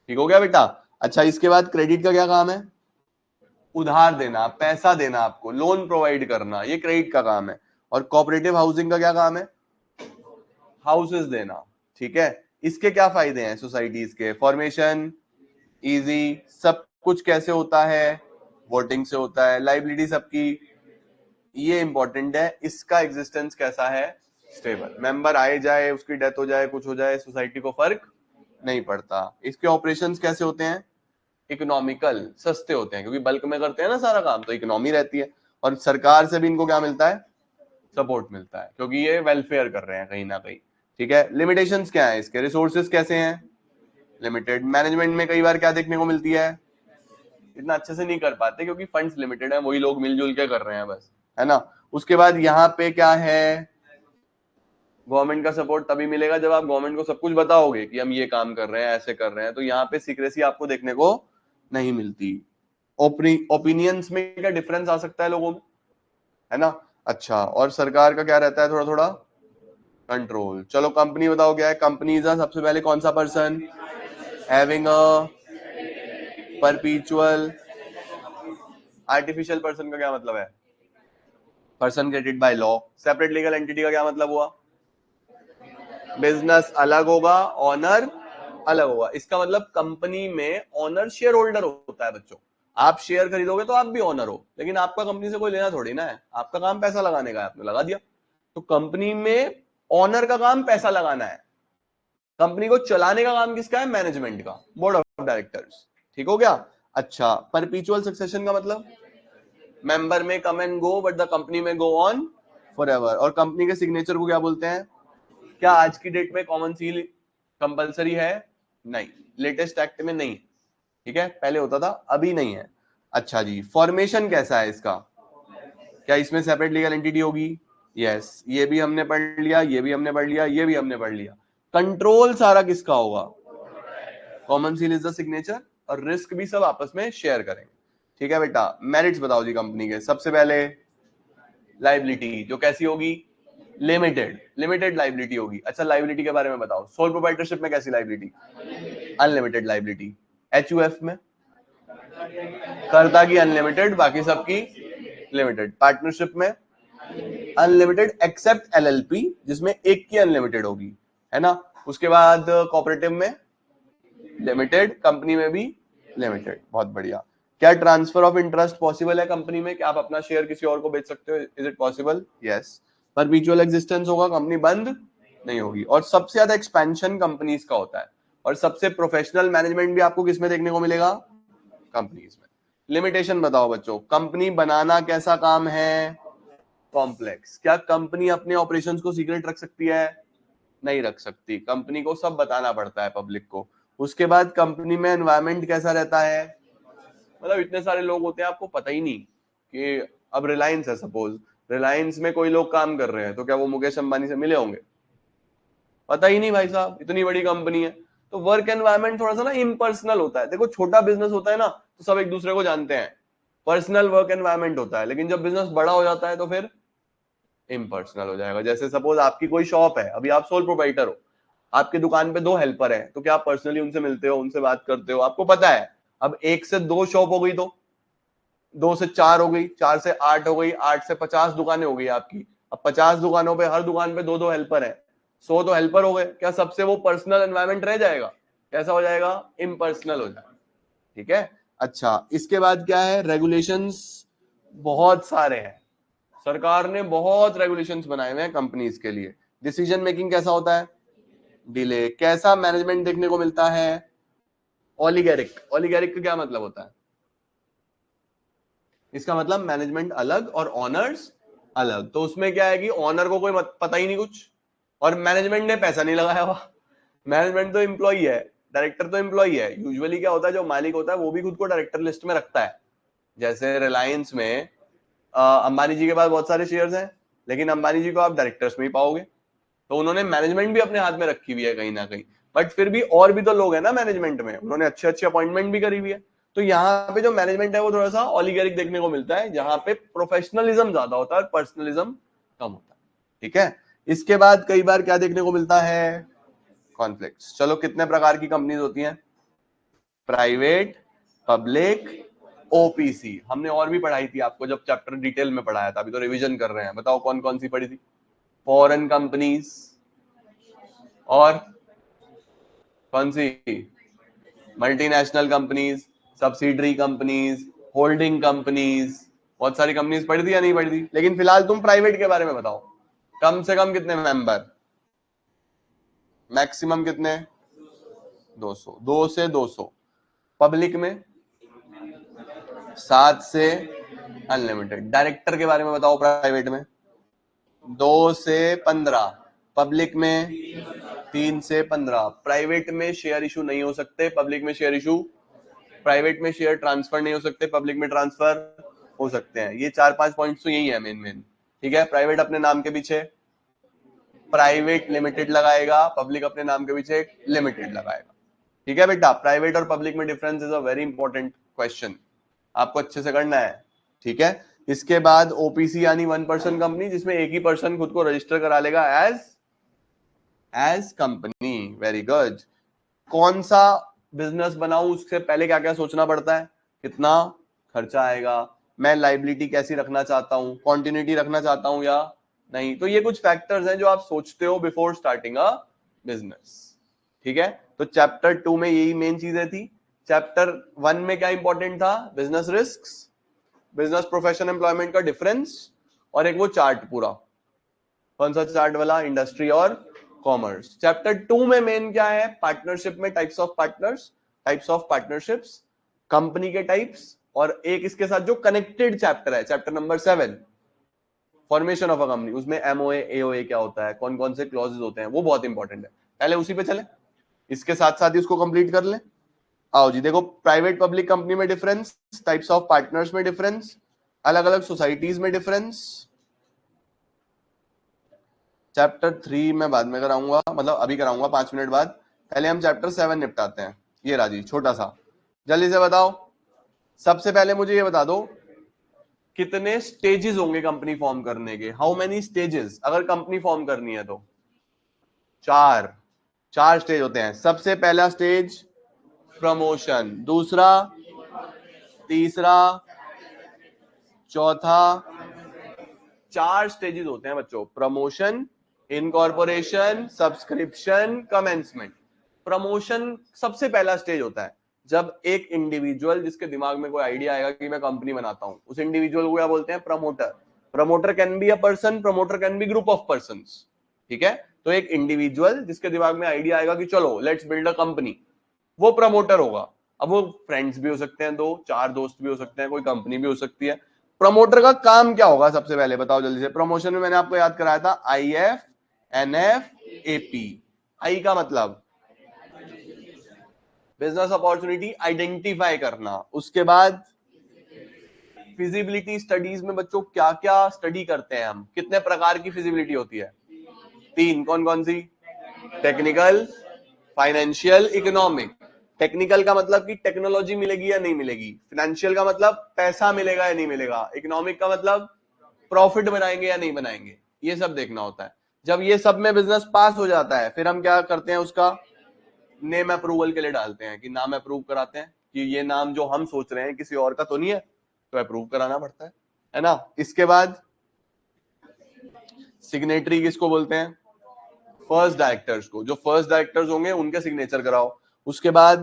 ठीक हो गया बेटा। अच्छा, इसके बाद क्रेडिट का क्या काम है, उधार देना, पैसा देना, आपको लोन प्रोवाइड करना, ये क्रेडिट का काम है। और कोऑपरेटिव हाउसिंग का क्या काम है, हाउसेस देना। ठीक है, इसके क्या फायदे हैं सोसाइटीज के, फॉर्मेशन इजी, सब कुछ कैसे होता है, वोटिंग से होता है। लाइबिलिटी सबकी, ये इंपॉर्टेंट है, इसका एग्जिस्टेंस कैसा है, स्टेबल। मेंबर आए जाए, उसकी डेथ हो जाए, कुछ हो जाए, सोसाइटी को फर्क नहीं पड़ता। इसके ऑपरेशंस कैसे होते हैं, इकोनॉमिकल, सस्ते होते हैं, क्योंकि बल्क में करते हैं ना सारा काम, तो इकोनॉमी रहती है। और सरकार से भी इनको क्या मिलता है, सपोर्ट मिलता है, क्योंकि ये वेलफेयर कर रहे हैं कहीं ना कहीं। ठीक है, लिमिटेशंस क्या है इसके, रिसोर्सेज कैसे हैं, लिमिटेड। मैनेजमेंट में कई बार क्या देखने को मिलती है, इतना अच्छे से नहीं कर पाते क्योंकि फंड्स लिमिटेड है, वही लोग मिलजुल के कर रहे हैं बस, है ना। उसके बाद यहाँ पे क्या है, गवर्नमेंट का सपोर्ट तभी मिलेगा जब आप गवर्नमेंट को सब कुछ बताओगे कि हम ये काम कर रहे हैं, ऐसे कर रहे हैं, तो यहाँ पे सीक्रेसी आपको देखने को नहीं मिलती। ओपिनियंस में क्या डिफरेंस आ सकता है लोगों में, है ना। अच्छा, और सरकार का क्या रहता है, थोड़ा थोड़ा कंट्रोल। चलो कंपनी बताओ क्या है, कंपनी सबसे पहले कौन सा person, having a परपीचुअल, artificial person का क्या मतलब है, person created by law. Separate legal entity का क्या मतलब हुआ, बिजनेस अलग होगा, ऑनर अलग होगा। इसका मतलब कंपनी में ऑनर शेयर होल्डर होता है बच्चों। आप शेयर खरीदोगे तो आप भी ऑनर हो, लेकिन आपका कंपनी से कोई लेना थोड़ी ना है, आपका काम पैसा लगाने का है, आपने लगा दिया। तो कंपनी में ऑनर का काम पैसा लगाना है, कंपनी को चलाने का काम किसका है, मैनेजमेंट का, बोर्ड ऑफ डायरेक्टर्स। ठीक हो गया। अच्छा, परपीचुअल सक्सेशन का मतलब, मेंबर में come and go but the company में गो ऑन फॉरएवर। और कंपनी के सिग्नेचर को क्या बोलते हैं, क्या आज की डेट में कॉमन सील कंपलसरी है, नहीं, लेटेस्ट एक्ट में नहीं। ठीक है, पहले होता था, अभी नहीं है। अच्छा जी, फॉर्मेशन कैसा है इसका, क्या इसमें सेपरेट लीगल एंटिटी होगी, यस, ये भी हमने पढ़ लिया, ये भी हमने पढ़ लिया, ये भी हमने पढ़ लिया। कंट्रोल सारा किसका होगा, common seal is the signature, और रिस्क भी सब आपस में शेयर करेंगे। ठीक है बेटा, मेरिट्स बताओ जी कंपनी के। सबसे पहले लाइबिलिटी, जो कैसी होगी, लिमिटेड, लिमिटेड लाइबिलिटी होगी। अच्छा, लाइबिलिटी के बारे में बताओ, सोल प्रोप्राइटरशिप में कैसी लाइबिलिटी, अनलिमिटेड लाइबिलिटी। एचयूएफ में कर्ता की अनलिमिटेड, बाकी सबकी लिमिटेड। पार्टनरशिप में अनलिमिटेड एक्सेप्ट एलएलपी, जिसमें एक की अनलिमिटेड होगी, है ना। उसके बाद कोऑपरेटिव में लिमिटेड, कंपनी में भी लिमिटेड। बहुत बढ़िया। क्या ट्रांसफर ऑफ इंटरेस्ट पॉसिबल है कंपनी में, क्या आप अपना शेयर किसी और को बेच सकते हो, is it possible, yes. परपीचुअल existence होगा, कंपनी बंद नहीं होगी। और सबसे ज्यादा एक्सपेंशन कंपनीज का होता है, और सबसे प्रोफेशनल मैनेजमेंट भी आपको किसमें देखने को मिलेगा, कंपनीज में। लिमिटेशन बताओ बच्चों, कंपनी बनाना कैसा काम है, कॉम्प्लेक्स। क्या कंपनी अपने ऑपरेशंस को सीक्रेट रख सकती है, नहीं रख सकती, कंपनी को सब बताना पड़ता है पब्लिक को। उसके बाद कंपनी में एनवायरमेंट कैसा रहता है, मतलब इतने सारे लोग होते हैं, आपको पता ही नहीं कि अब रिलायंस है, सपोज रिलायंस में कोई लोग काम कर रहे हैं, तो क्या वो मुकेश अंबानी से मिले होंगे, पता ही नहीं भाई साहब, इतनी बड़ी कंपनी है। तो वर्क एनवायरनमेंट थोड़ा सा ना इम्पर्सनल होता है। देखो छोटा बिजनेस होता है ना, तो सब एक दूसरे को जानते हैं, पर्सनल वर्क एनवायरनमेंट होता है। लेकिन जब बिजनेस बड़ा हो जाता है तो फिर इम्पर्सनल हो जाएगा। जैसे सपोज आपकी कोई शॉप है, अभी आप सोल प्रोप्राइटर हो, आपकी दुकान पे 2 हेल्पर हैं, तो क्या आप पर्सनली उनसे मिलते हो, उनसे बात करते हो, आपको पता है। अब 1 से 2 शॉप हो गई, तो 2 से 4 हो गई, 4 से 8 हो गई, 8 से 50 दुकानें हो गई आपकी। अब 50 दुकानों पे हर दुकान पे 2-2 हेल्पर हैं, 100 तो हेल्पर हो गए। क्या सबसे वो पर्सनल एनवायरनमेंट रह जाएगा, कैसा हो जाएगा, इम्पर्सनल हो जाएगा। ठीक है। अच्छा, इसके बाद क्या है, रेगुलेशंस बहुत सारे हैं, सरकार ने बहुत रेगुलेशंस बनाए हुए हैं कंपनीज के लिए। डिसीजन मेकिंग कैसा होता है, डिले। कैसा मैनेजमेंट देखने को मिलता है, ओलिगेरिक। ओलिगेरिक का क्या मतलब होता है, इसका मतलब मैनेजमेंट अलग और ऑनर्स अलग। तो उसमें क्या है कि ऑनर को कोई पता ही नहीं कुछ, और मैनेजमेंट ने पैसा नहीं लगाया हुआ, मैनेजमेंट तो एम्प्लॉई है, डायरेक्टर तो एम्प्लॉई है। यूजुअली क्या होता है, जो मालिक होता है वो भी खुद को डायरेक्टर लिस्ट में रखता है। जैसे रिलायंस में अंबानी जी के पास बहुत सारे शेयर्स हैं, लेकिन अंबानी जी को आप डायरेक्टर्स में ही पाओगे, तो उन्होंने मैनेजमेंट भी अपने हाथ में रखी हुई है कहीं ना कहीं। बट फिर भी और भी तो लोग हैं ना मैनेजमेंट में, उन्होंने अच्छे अच्छे अपॉइंटमेंट भी करी हुई है। तो यहाँ पे जो मैनेजमेंट है वो थोड़ा सा ऑलिगेरिक देखने को मिलता है, जहां पे प्रोफेशनलिज्म ज्यादा होता है और पर्सनलिज्म कम होता है। ठीक है। इसके बाद कई बार क्या देखने को मिलता है, कॉन्फ्लिक्ट्स। चलो कितने प्रकार की कंपनीज होती हैं, प्राइवेट, पब्लिक, ओपीसी। हमने और भी पढ़ाई थी आपको जब चैप्टर डिटेल में पढ़ाया था, अभी तो रिवीजन कर रहे हैं। बताओ कौन कौन सी पढ़ी थी, फॉरेन कंपनीज, और कौन सी, multinational companies, subsidiary companies, holding companies, बहुत सारी कंपनीज पढ़ी थी या नहीं पढ़ी थी? लेकिन फिलहाल तुम प्राइवेट के बारे में बताओ, कम से कम कितने मेंबर, मैक्सिमम कितने? 200, 2 से 200। पब्लिक में 7 से अनलिमिटेड। डायरेक्टर के बारे में बताओ प्राइवेट में? 2 से 15। पब्लिक में 3 से 15। प्राइवेट में शेयर इशू नहीं हो सकते, पब्लिक में शेयर इशू, प्राइवेट में शेयर ट्रांसफर नहीं हो सकते, पब्लिक में ट्रांसफर हो सकते हैं। ये 4-5 पॉइंट्स तो यही है मेन। ठीक है, प्राइवेट अपने नाम के पीछे प्राइवेट लिमिटेड लगाएगा, पब्लिक अपने नाम के पीछे लिमिटेड लगाएगा। ठीक है बेटा, प्राइवेट और पब्लिक में difference is a very important question, आपको अच्छे से करना है। ठीक है, इसके बाद ओपीसी यानी 1 पर्सन कंपनी, जिसमें एक ही पर्सन खुद को रजिस्टर करा लेगा एज कंपनी। Very good. कौन सा बिजनेस बनाऊं उससे पहले क्या क्या सोचना पड़ता है? कितना खर्चा आएगा, मैं लाइबिलिटी कैसी रखना चाहता हूं, कॉन्टिन्यूटी रखना चाहता हूं या नहीं। तो ये कुछ फैक्टर्स हैं जो आप सोचते हो बिफोर स्टार्टिंग अ बिजनेस। ठीक है, तो चैप्टर 2 में यही मेन चीजें थी। चैप्टर 1 में क्या इंपॉर्टेंट था? Business risks, business profession employment का डिफरेंस, और एक वो चार्ट पूरा, कौन सा चार्ट वाला? इंडस्ट्री और कॉमर्स। चैप्टर 2 में मेन क्या है? पार्टनरशिप में types of partners, types of partnerships, company के टाइप्स, और एक इसके साथ जो कनेक्टेड चैप्टर है, chapter number 7, formation of a company, उसमें एमओए एओए क्या होता है, कौन कौन से क्लॉजेस होते हैं, वो बहुत इंपॉर्टेंट है। पहले उसी पे चले, इसके साथ साथ ही उसको कंप्लीट कर ले। आओ जी, देखो प्राइवेट पब्लिक कंपनी में डिफरेंस, टाइप्स ऑफ पार्टनर्स में डिफरेंस, अलग अलग सोसाइटीज में डिफरेंस। चैप्टर 3 में बाद में कराऊंगा, मतलब अभी कराऊंगा 5 मिनट बाद। पहले हम चैप्टर 7 निपटाते हैं। ये राजी छोटा सा, जल्दी से बताओ। सबसे पहले मुझे ये बता दो, कितने स्टेजेस होंगे कंपनी फॉर्म करने के? हाउ मेनी स्टेजेस अगर कंपनी फॉर्म करनी है तो? 4 स्टेज होते हैं। सबसे पहला स्टेज प्रमोशन, दूसरा, तीसरा, चौथा। 4 स्टेजेस होते हैं बच्चों, promotion, incorporation, subscription, commencement. Promotion सबसे पहला स्टेज होता है, जब एक इंडिविजुअल जिसके दिमाग में कोई आइडिया आएगा कि मैं कंपनी बनाता हूं, उस इंडिविजुअल को क्या बोलते हैं? Promoter. Promoter can be a person, promoter can be group of persons. ठीक है, तो एक इंडिविजुअल जिसके दिमाग में आइडिया आएगा कि चलो लेट्स बिल्ड अ कंपनी, वो प्रमोटर होगा। अब वो फ्रेंड्स भी हो सकते हैं, 2-4 दोस्त भी हो सकते हैं, कोई कंपनी भी हो सकती है। प्रमोटर का काम क्या होगा सबसे पहले बताओ जल्दी से? प्रमोशन में मैंने आपको याद कराया था IF NF AP। आई का मतलब बिजनेस अपॉर्चुनिटी आइडेंटिफाई करना। उसके बाद फिजिबिलिटी स्टडीज में बच्चों क्या क्या स्टडी करते हैं हम? कितने प्रकार की फिजिबिलिटी होती है? 3। कौन कौन सी? Technical, financial, economic. टेक्निकल का मतलब कि टेक्नोलॉजी मिलेगी या नहीं मिलेगी, फाइनेंशियल का मतलब पैसा मिलेगा या नहीं मिलेगा, इकोनॉमिक का मतलब प्रॉफिट बनाएंगे या नहीं बनाएंगे, ये सब देखना होता है। जब ये सब में बिजनेस पास हो जाता है, फिर हम क्या करते हैं? उसका नेम अप्रूवल के लिए डालते हैं, कि नाम अप्रूव कराते हैं कि ये नाम जो हम सोच रहे हैं किसी और का तो नहीं है, तो अप्रूव कराना पड़ता है ना। इसके बाद सिग्नेटरी किसको बोलते हैं? फर्स्ट डायरेक्टर्स को। जो फर्स्ट डायरेक्टर्स होंगे उनके सिग्नेचर कराओ। उसके बाद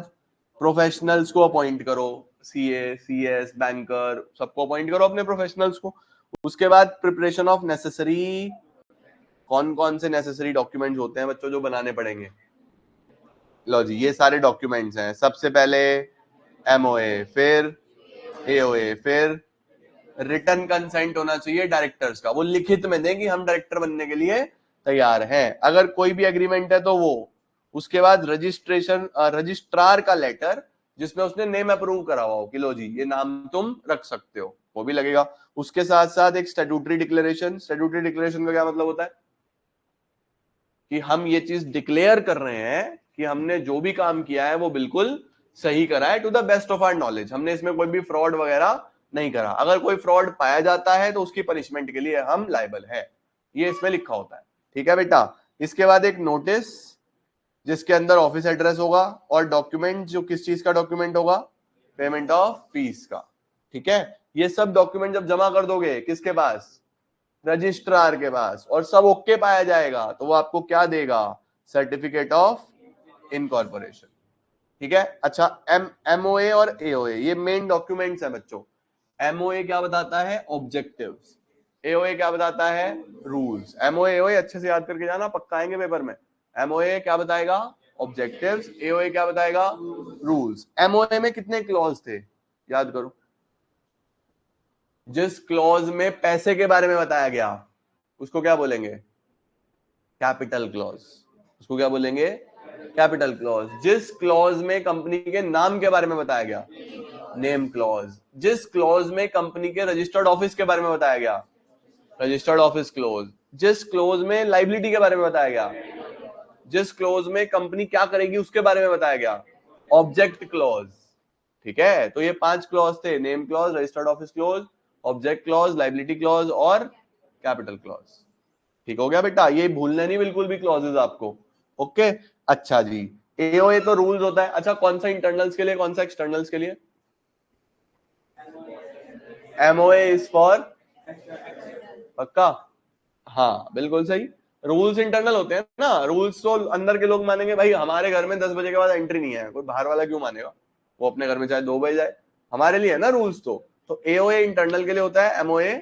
प्रोफेशनल्स को अपॉइंट करो, सीए, सीएस, बैंकर, सबको अपॉइंट करो अपने प्रोफेशनल्स को। उसके बाद प्रिपरेशन ऑफ नेसेसरी, कौन कौन से नेसेसरी डॉक्यूमेंट्स होते हैं बच्चों जो बनाने पड़ेंगे? लो जी, ये सारे डॉक्यूमेंट्स हैं। सबसे पहले एमओए, फिर एओए, फिर रिटर्न कंसेंट होना चाहिए डायरेक्टर्स का, वो लिखित में दें कि हम डायरेक्टर बनने के लिए तैयार हैं। अगर कोई भी एग्रीमेंट है तो वो। उसके बाद रजिस्ट्रेशन, रजिस्ट्रार का लेटर जिसमें उसने नेम अप्रूव करा हुआ हो कि लो जी ये नाम तुम रख सकते हो, वो भी लगेगा। उसके साथ साथ एक स्टैट्यूटरी डिक्लेरेशन। स्टैट्यूटरी डिक्लेरेशन का क्या मतलब होता है? कि हम ये चीज डिक्लेयर कर रहे हैं कि हमने जो भी काम किया है वो बिल्कुल सही करा है, to the best of our knowledge, हमने इसमें कोई भी फ्रॉड वगैरह नहीं करा। अगर कोई फ्रॉड पाया जाता है तो उसकी पनिशमेंट के लिए हम लायबल है, ये इसमें लिखा होता है। ठीक है बेटा। इसके बाद एक नोटिस जिसके अंदर ऑफिस एड्रेस होगा, और डॉक्यूमेंट जो किस चीज का डॉक्यूमेंट होगा? पेमेंट ऑफ फीस का। ठीक है, ये सब डॉक्यूमेंट जब जमा कर दोगे किसके पास? रजिस्ट्रार के पास, और सब ओके पाया जाएगा तो वो आपको क्या देगा? Certificate of incorporation. ठीक है। अच्छा, एमओए और एओए ये मेन डॉक्यूमेंट्स हैं बच्चों। एमओए क्या बताता है? ऑब्जेक्टिव्स। एओए क्या बताता है? रूल्स। एमओए एओए अच्छे से याद करके जाना, पक्का आएंगे पेपर में। एमओए क्या बताएगा? ऑब्जेक्टिव्स। एओए क्या बताएगा? रूल्स। एमओए में कितने क्लॉज थे याद करो। जिस क्लॉज में पैसे के बारे में बताया गया उसको क्या बोलेंगे? Capital clause. उसको क्या बोलेंगे? Capital clause. जिस क्लॉज में कंपनी के नाम के बारे में बताया गया, नेम क्लॉज। जिस क्लॉज में कंपनी के रजिस्टर्ड ऑफिस के बारे में बताया गया, रजिस्टर्ड ऑफिस क्लोज। जिस क्लोज में लाइबिलिटी के बारे में बताया गया, जिस क्लोज में कंपनी क्या करेगी उसके बारे में बताया गया, ऑब्जेक्ट क्लॉज। ठीक है, तो ये 5 क्लॉज थे, name clause, registered office clause, object clause, liability clause और कैपिटल क्लॉज। ठीक हो गया बेटा, ये भूलने नहीं बिल्कुल भी क्लॉजेज आपको। ओके, अच्छा जी। एओए तो रूल्स होता है। अच्छा, कौन सा इंटरनल्स के लिए, कौन सा एक्सटर्नल्स के लिए? एमओए इज फॉर, पक्का? हाँ बिल्कुल सही। रूल्स इंटरनल होते हैं ना, रूल्स तो अंदर के लोग मानेंगे, भाई हमारे घर में 10 बजे के बाद एंट्री नहीं है, कोई बाहर वाला क्यों मानेगा? वो अपने घर में चाहे 2 बजे जाए, हमारे लिए है ना रूल्स। तो एओए इंटरनल के लिए होता है, एमओए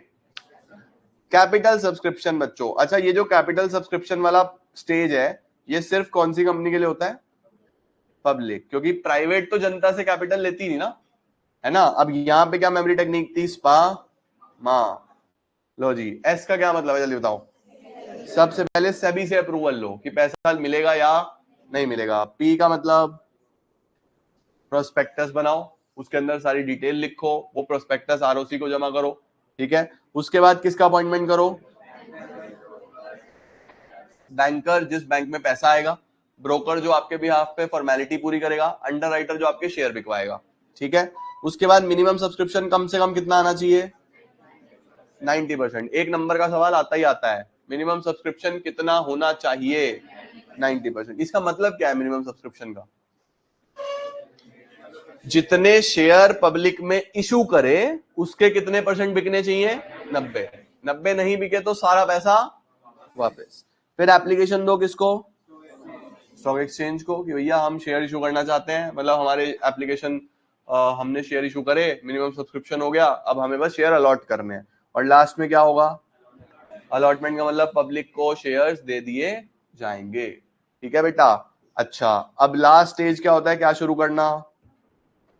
कैपिटल सब्सक्रिप्शन। बच्चों अच्छा, ये जो कैपिटल सब्सक्रिप्शन वाला स्टेज है, ये सिर्फ कौन सी कंपनी के लिए होता है? पब्लिक, क्योंकि प्राइवेट तो जनता से कैपिटल लेती नहीं ना, है ना। अब यहाँ पे क्या मेमोरी टेक्निक थी? स्पा माँ। लो जी, एस का क्या मतलब है जल्दी बताओ। सबसे पहले सेबी से अप्रूवल लो कि पैसा मिलेगा या नहीं मिलेगा। पी का मतलब प्रोस्पेक्टस बनाओ, उसके अंदर सारी डिटेल लिखो, वो प्रोस्पेक्टस आरओसी को जमा करो। ठीक है, उसके बाद किसका अपॉइंटमेंट करो? बैंकर, जिस बैंक में पैसा आएगा। ब्रोकर, जो आपके बिहाफ पे फॉर्मेलिटी पूरी करेगा। अंडरराइटर, जो आपके शेयर बिकवाएगा। ठीक है, उसके बाद मिनिमम सब्सक्रिप्शन कम से कम कितना आना चाहिए? 90%। एक नंबर का सवाल आता ही आता है, मिनिमम सब्सक्रिप्शन कितना होना चाहिए? 90%। इसका मतलब क्या है मिनिमम सब्सक्रिप्शन का? जितने शेयर पब्लिक में इशू करे उसके कितने परसेंट बिकने चाहिए? 90। 90 नहीं बिके तो सारा पैसा वापस। फिर एप्लीकेशन दो किसको? स्टॉक एक्सचेंज को, कि भैया हम शेयर इशू करना चाहते हैं, मतलब हमारे एप्लीकेशन, हमने शेयर इशू करे, मिनिमम सब्सक्रिप्शन हो गया, अब हमें बस शेयर अलॉट करने हैं। और लास्ट में क्या होगा? अलॉटमेंट का मतलब पब्लिक को शेयर्स दे दिए जाएंगे। ठीक है बेटा। अच्छा, अब लास्ट स्टेज क्या होता है, क्या शुरू करना?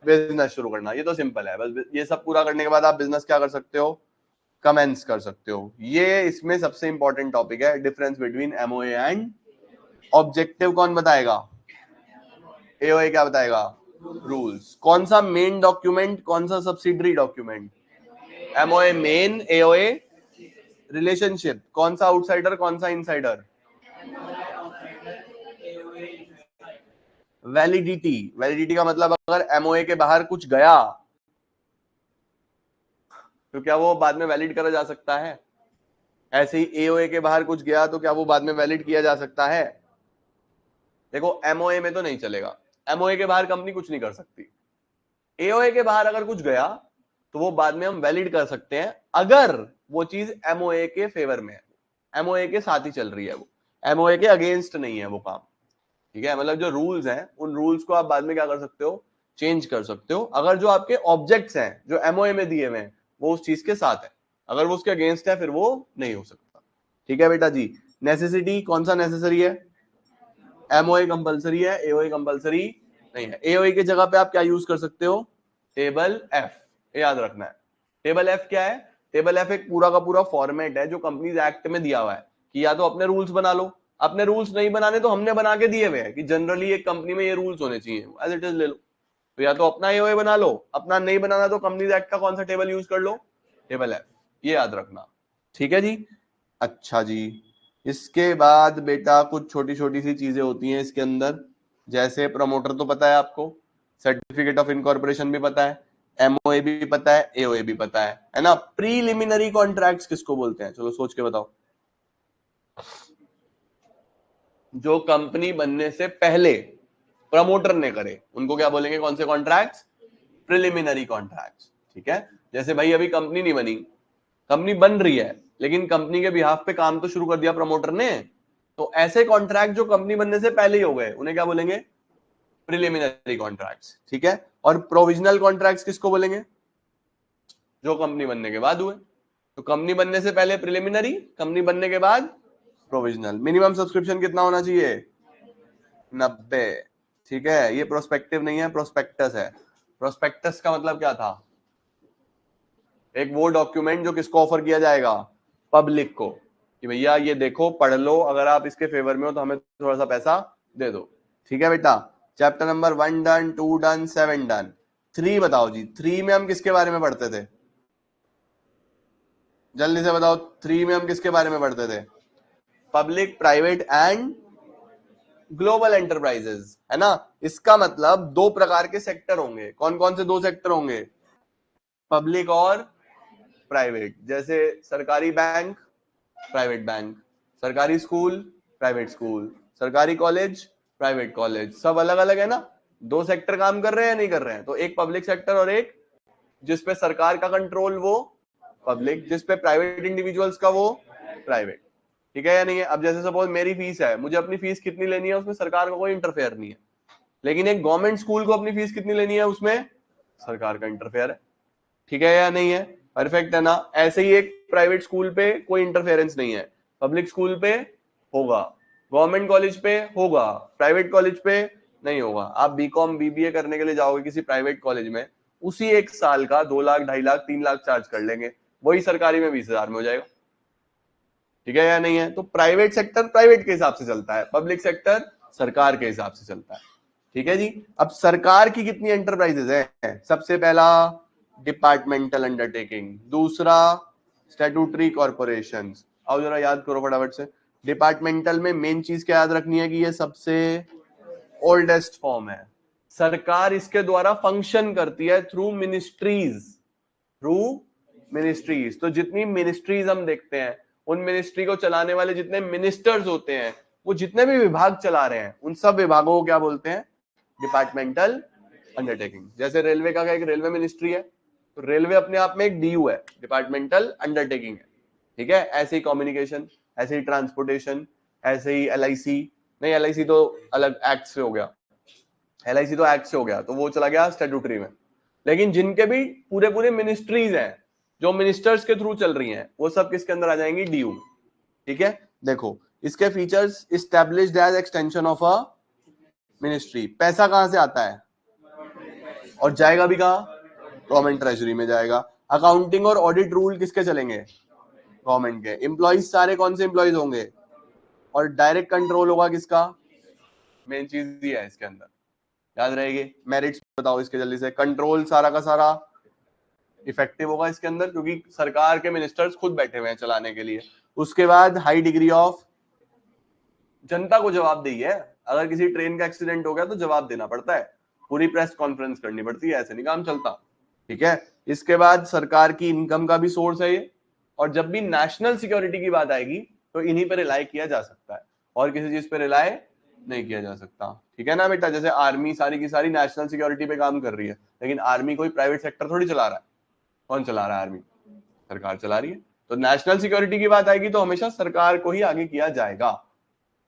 बिजनेस शुरू करना। ये तो सिंपल है, बस ये सब पूरा करने के बाद आप बिजनेस क्या कर सकते हो? कमेंस कर सकते हो। ये इसमें सबसे इंपॉर्टेंट टॉपिक है, difference between MOA and objective. कौन बताएगा? एओए क्या बताएगा? रूल्स। कौन सा मेन डॉक्यूमेंट, कौन सा subsidiary document? MOA main, AOA relationship. कौन सा आउटसाइडर, कौन सा इनसाइडर? वैलिडिटी। वैलिडिटी का मतलब अगर एमओए के बाहर कुछ गया तो क्या वो बाद में वैलिड करा जा सकता है? ऐसे ही एओए के बाहर कुछ गया तो क्या वो बाद में वैलिड किया जा सकता है? देखो, एमओए में तो नहीं चलेगा, एमओए के बाहर कंपनी कुछ नहीं कर सकती। एओए के बाहर अगर कुछ गया तो वो बाद में हम वैलिड कर सकते हैं, अगर वो चीज एमओए के फेवर में है, एमओए के साथ ही चल रही है, वो एमओए के अगेंस्ट नहीं है वो काम। ठीक है, मतलब जो रूल्स हैं उन रूल्स को आप बाद में क्या कर सकते हो? चेंज कर सकते हो, अगर जो आपके ऑब्जेक्ट्स हैं जो एमओए में दिए हुए हैं वो उस चीज के साथ है। अगर वो उसके अगेंस्ट है फिर वो नहीं हो सकता। ठीक है बेटा जी। नेसेसिटी, कौन सा नेसेसरी है? एमओए कंपलसरी है, एओए कंपलसरी नहीं है। एओए की जगह पे आप क्या यूज कर सकते हो? Table F. याद रखना है, टेबल एफ क्या है? टेबल एफ एक पूरा का पूरा फॉर्मेट है जो कंपनीज एक्ट में दिया हुआ है कि या तो अपने रूल्स बना लो, अपने रूल्स नहीं बनाने तो हमने बना के दिए हुए हैं कि जनरली एक कंपनी में ये रूल्स होने चाहिए, एज इट इज ले लो। तो या तो अपना एओए बना लो, अपना नहीं बनाना तो कंपनीज एक्ट का कौन सा टेबल यूज कर लो? Table F. ये याद रखना। ठीक है जी। अच्छा जी, इसके बाद बेटा कुछ छोटी छोटी सी चीजें होती हैं इसके अंदर, जैसे प्रमोटर तो पता है आपको, सर्टिफिकेट ऑफ इनकॉर्पोरेशन भी पता है, एमओए भी पता है, एओए भी पता है ना। प्रीलिमिनरी कॉन्ट्रैक्ट्स किसको बोलते हैं? चलो सोच के बताओ। जो कंपनी बनने से पहले प्रमोटर ने करे उनको क्या बोलेंगे? कौन से कॉन्ट्रैक्ट्स? Preliminary contracts. ठीक है, जैसे भाई अभी कंपनी नहीं बनी, कंपनी बन रही है लेकिन कंपनी के बिहाफ पे काम तो शुरू कर दिया प्रमोटर ने, तो ऐसे कॉन्ट्रैक्ट जो कंपनी बनने से पहले ही हो गए उन्हें क्या बोलेंगे? Preliminary contracts. ठीक है, और प्रोविजनल कॉन्ट्रैक्ट्स किसको बोलेंगे? जो कंपनी बनने के बाद हुए। तो कंपनी बनने से पहले प्रिलिमिनरी, कंपनी बनने के बाद प्रोविजनल। मिनिमम सब्सक्रिप्शन कितना होना चाहिए? 90। ठीक है, ये प्रोस्पेक्टिव नहीं है, प्रोस्पेक्टस है। प्रोस्पेक्टस का मतलब क्या था? एक वो डॉक्यूमेंट जो किसको ऑफर किया जाएगा? पब्लिक को, कि भैया ये देखो, पढ़ लो, अगर आप इसके फेवर में हो तो हमें थोड़ा सा पैसा दे दो। ठीक है बेटा, chapter number 1 done, 2 done, 7 done. 3 बताओ जी, 3 में हम किसके बारे में पढ़ते थे? जल्दी से बताओ, 3 में हम किसके बारे में पढ़ते थे? Public, private and global enterprises, है ना। इसका मतलब दो प्रकार के सेक्टर होंगे। कौन कौन से दो सेक्टर होंगे? पब्लिक और प्राइवेट। जैसे सरकारी बैंक, प्राइवेट बैंक, सरकारी स्कूल, प्राइवेट स्कूल, सरकारी कॉलेज, प्राइवेट कॉलेज, सब अलग अलग है ना। दो सेक्टर काम कर रहे हैं या नहीं कर रहे हैं? तो एक पब्लिक सेक्टर और एक जिसपे सरकार का कंट्रोल, वो पब्लिक, जिसपे प्राइवेट इंडिविजुअल्स का, वो प्राइवेट। ठीक है या नहीं है? अब जैसे सपोज मेरी फीस है, मुझे अपनी फीस कितनी लेनी है, उसमें सरकार का कोई इंटरफेयर नहीं है। लेकिन एक गवर्नमेंट स्कूल को अपनी फीस कितनी लेनी है, उसमें सरकार का इंटरफेयर है। ठीक है या नहीं है? परफेक्ट है ना। ऐसे ही एक प्राइवेट स्कूल पे कोई इंटरफेरेंस नहीं है, पब्लिक स्कूल पे होगा, गवर्नमेंट कॉलेज पे होगा, प्राइवेट कॉलेज पे नहीं होगा। आप बीकॉम बीबीए करने के लिए जाओगे किसी प्राइवेट कॉलेज में, उसी एक साल का 2 लाख, 2.5 लाख, 3 लाख चार्ज कर लेंगे, वही सरकारी में 20,000 में हो जाएगा। ठीक है या नहीं है? तो प्राइवेट सेक्टर प्राइवेट के हिसाब से चलता है, पब्लिक सेक्टर सरकार के हिसाब से चलता है। ठीक है जी। अब सरकार की कितनी एंटरप्राइजेज है? सबसे पहला डिपार्टमेंटल अंडरटेकिंग, दूसरा स्टैट्यूटरी कॉर्पोरेशंस। आओ जरा याद करो फटाफट से। डिपार्टमेंटल में मेन चीज क्या याद रखनी है कि ये सबसे ओल्डेस्ट फॉर्म है। सरकार इसके द्वारा फंक्शन करती है थ्रू मिनिस्ट्रीज, थ्रू मिनिस्ट्रीज। तो जितनी मिनिस्ट्रीज हम देखते हैं, उन मिनिस्ट्री को चलाने वाले जितने मिनिस्टर्स होते हैं, वो जितने भी विभाग चला रहे हैं, उन सब विभागों को क्या बोलते हैं? Departmental undertaking. जैसे रेलवे का एक रेलवे मिनिस्ट्री है, तो रेलवे अपने आप में एक डीयू है, डिपार्टमेंटल अंडरटेकिंग है। ठीक है, ऐसे ही कम्युनिकेशन, ऐसे ही ट्रांसपोर्टेशन, ऐसे ही एलआईसी। नहीं, एलआईसी तो अलग एक्ट से हो गया, एलआईसी तो एक्ट से हो गया, तो वो चला गया स्टैट्यूटरी में। लेकिन जिनके भी पूरे पूरे मिनिस्ट्रीज हैं, जो मिनिस्टर्स के थ्रू चल रही हैं, वो सब किसके अंदर आ जाएंगी? डीयू। ठीक है, देखो इसके features, established as extension of a ministry. पैसा कहां से आता है और जाएगा भी कहां? गवर्नमेंट ट्रेजरी में जाएगा। अकाउंटिंग और ऑडिट रूल किसके चलेंगे? गवर्नमेंट के। एम्प्लॉइज सारे कौन से एम्प्लॉइज होंगे? और डायरेक्ट कंट्रोल होगा किसका? मेन चीज ही है इसके अंदर, याद रहेगी। मेरिट्स बताओ इसके जल्दी से। कंट्रोल सारा का सारा इफेक्टिव होगा इसके अंदर, क्योंकि सरकार के मिनिस्टर्स खुद बैठे हुए हैं चलाने के लिए। उसके बाद हाई डिग्री ऑफ, जनता को जवाबदेही है। अगर किसी ट्रेन का एक्सीडेंट हो गया तो जवाब देना पड़ता है, पूरी प्रेस कॉन्फ्रेंस करनी पड़ती है, ऐसे नहीं काम चलता। ठीक है, इसके बाद सरकार की इनकम का भी सोर्स है ये। और जब भी नेशनल सिक्योरिटी की बात आएगी तो इन्हीं पे रिलाई किया जा सकता है, और किसी चीज पे रिलाई नहीं किया जा सकता। ठीक है ना बेटा। जैसे आर्मी सारी की सारी नेशनल सिक्योरिटी पे काम कर रही है, लेकिन आर्मी कोई प्राइवेट सेक्टर थोड़ी चला रहा है। कौन चला रहा है? आर्मी सरकार चला रही है। तो नेशनल सिक्योरिटी की बात आएगी तो हमेशा सरकार को ही आगे किया जाएगा।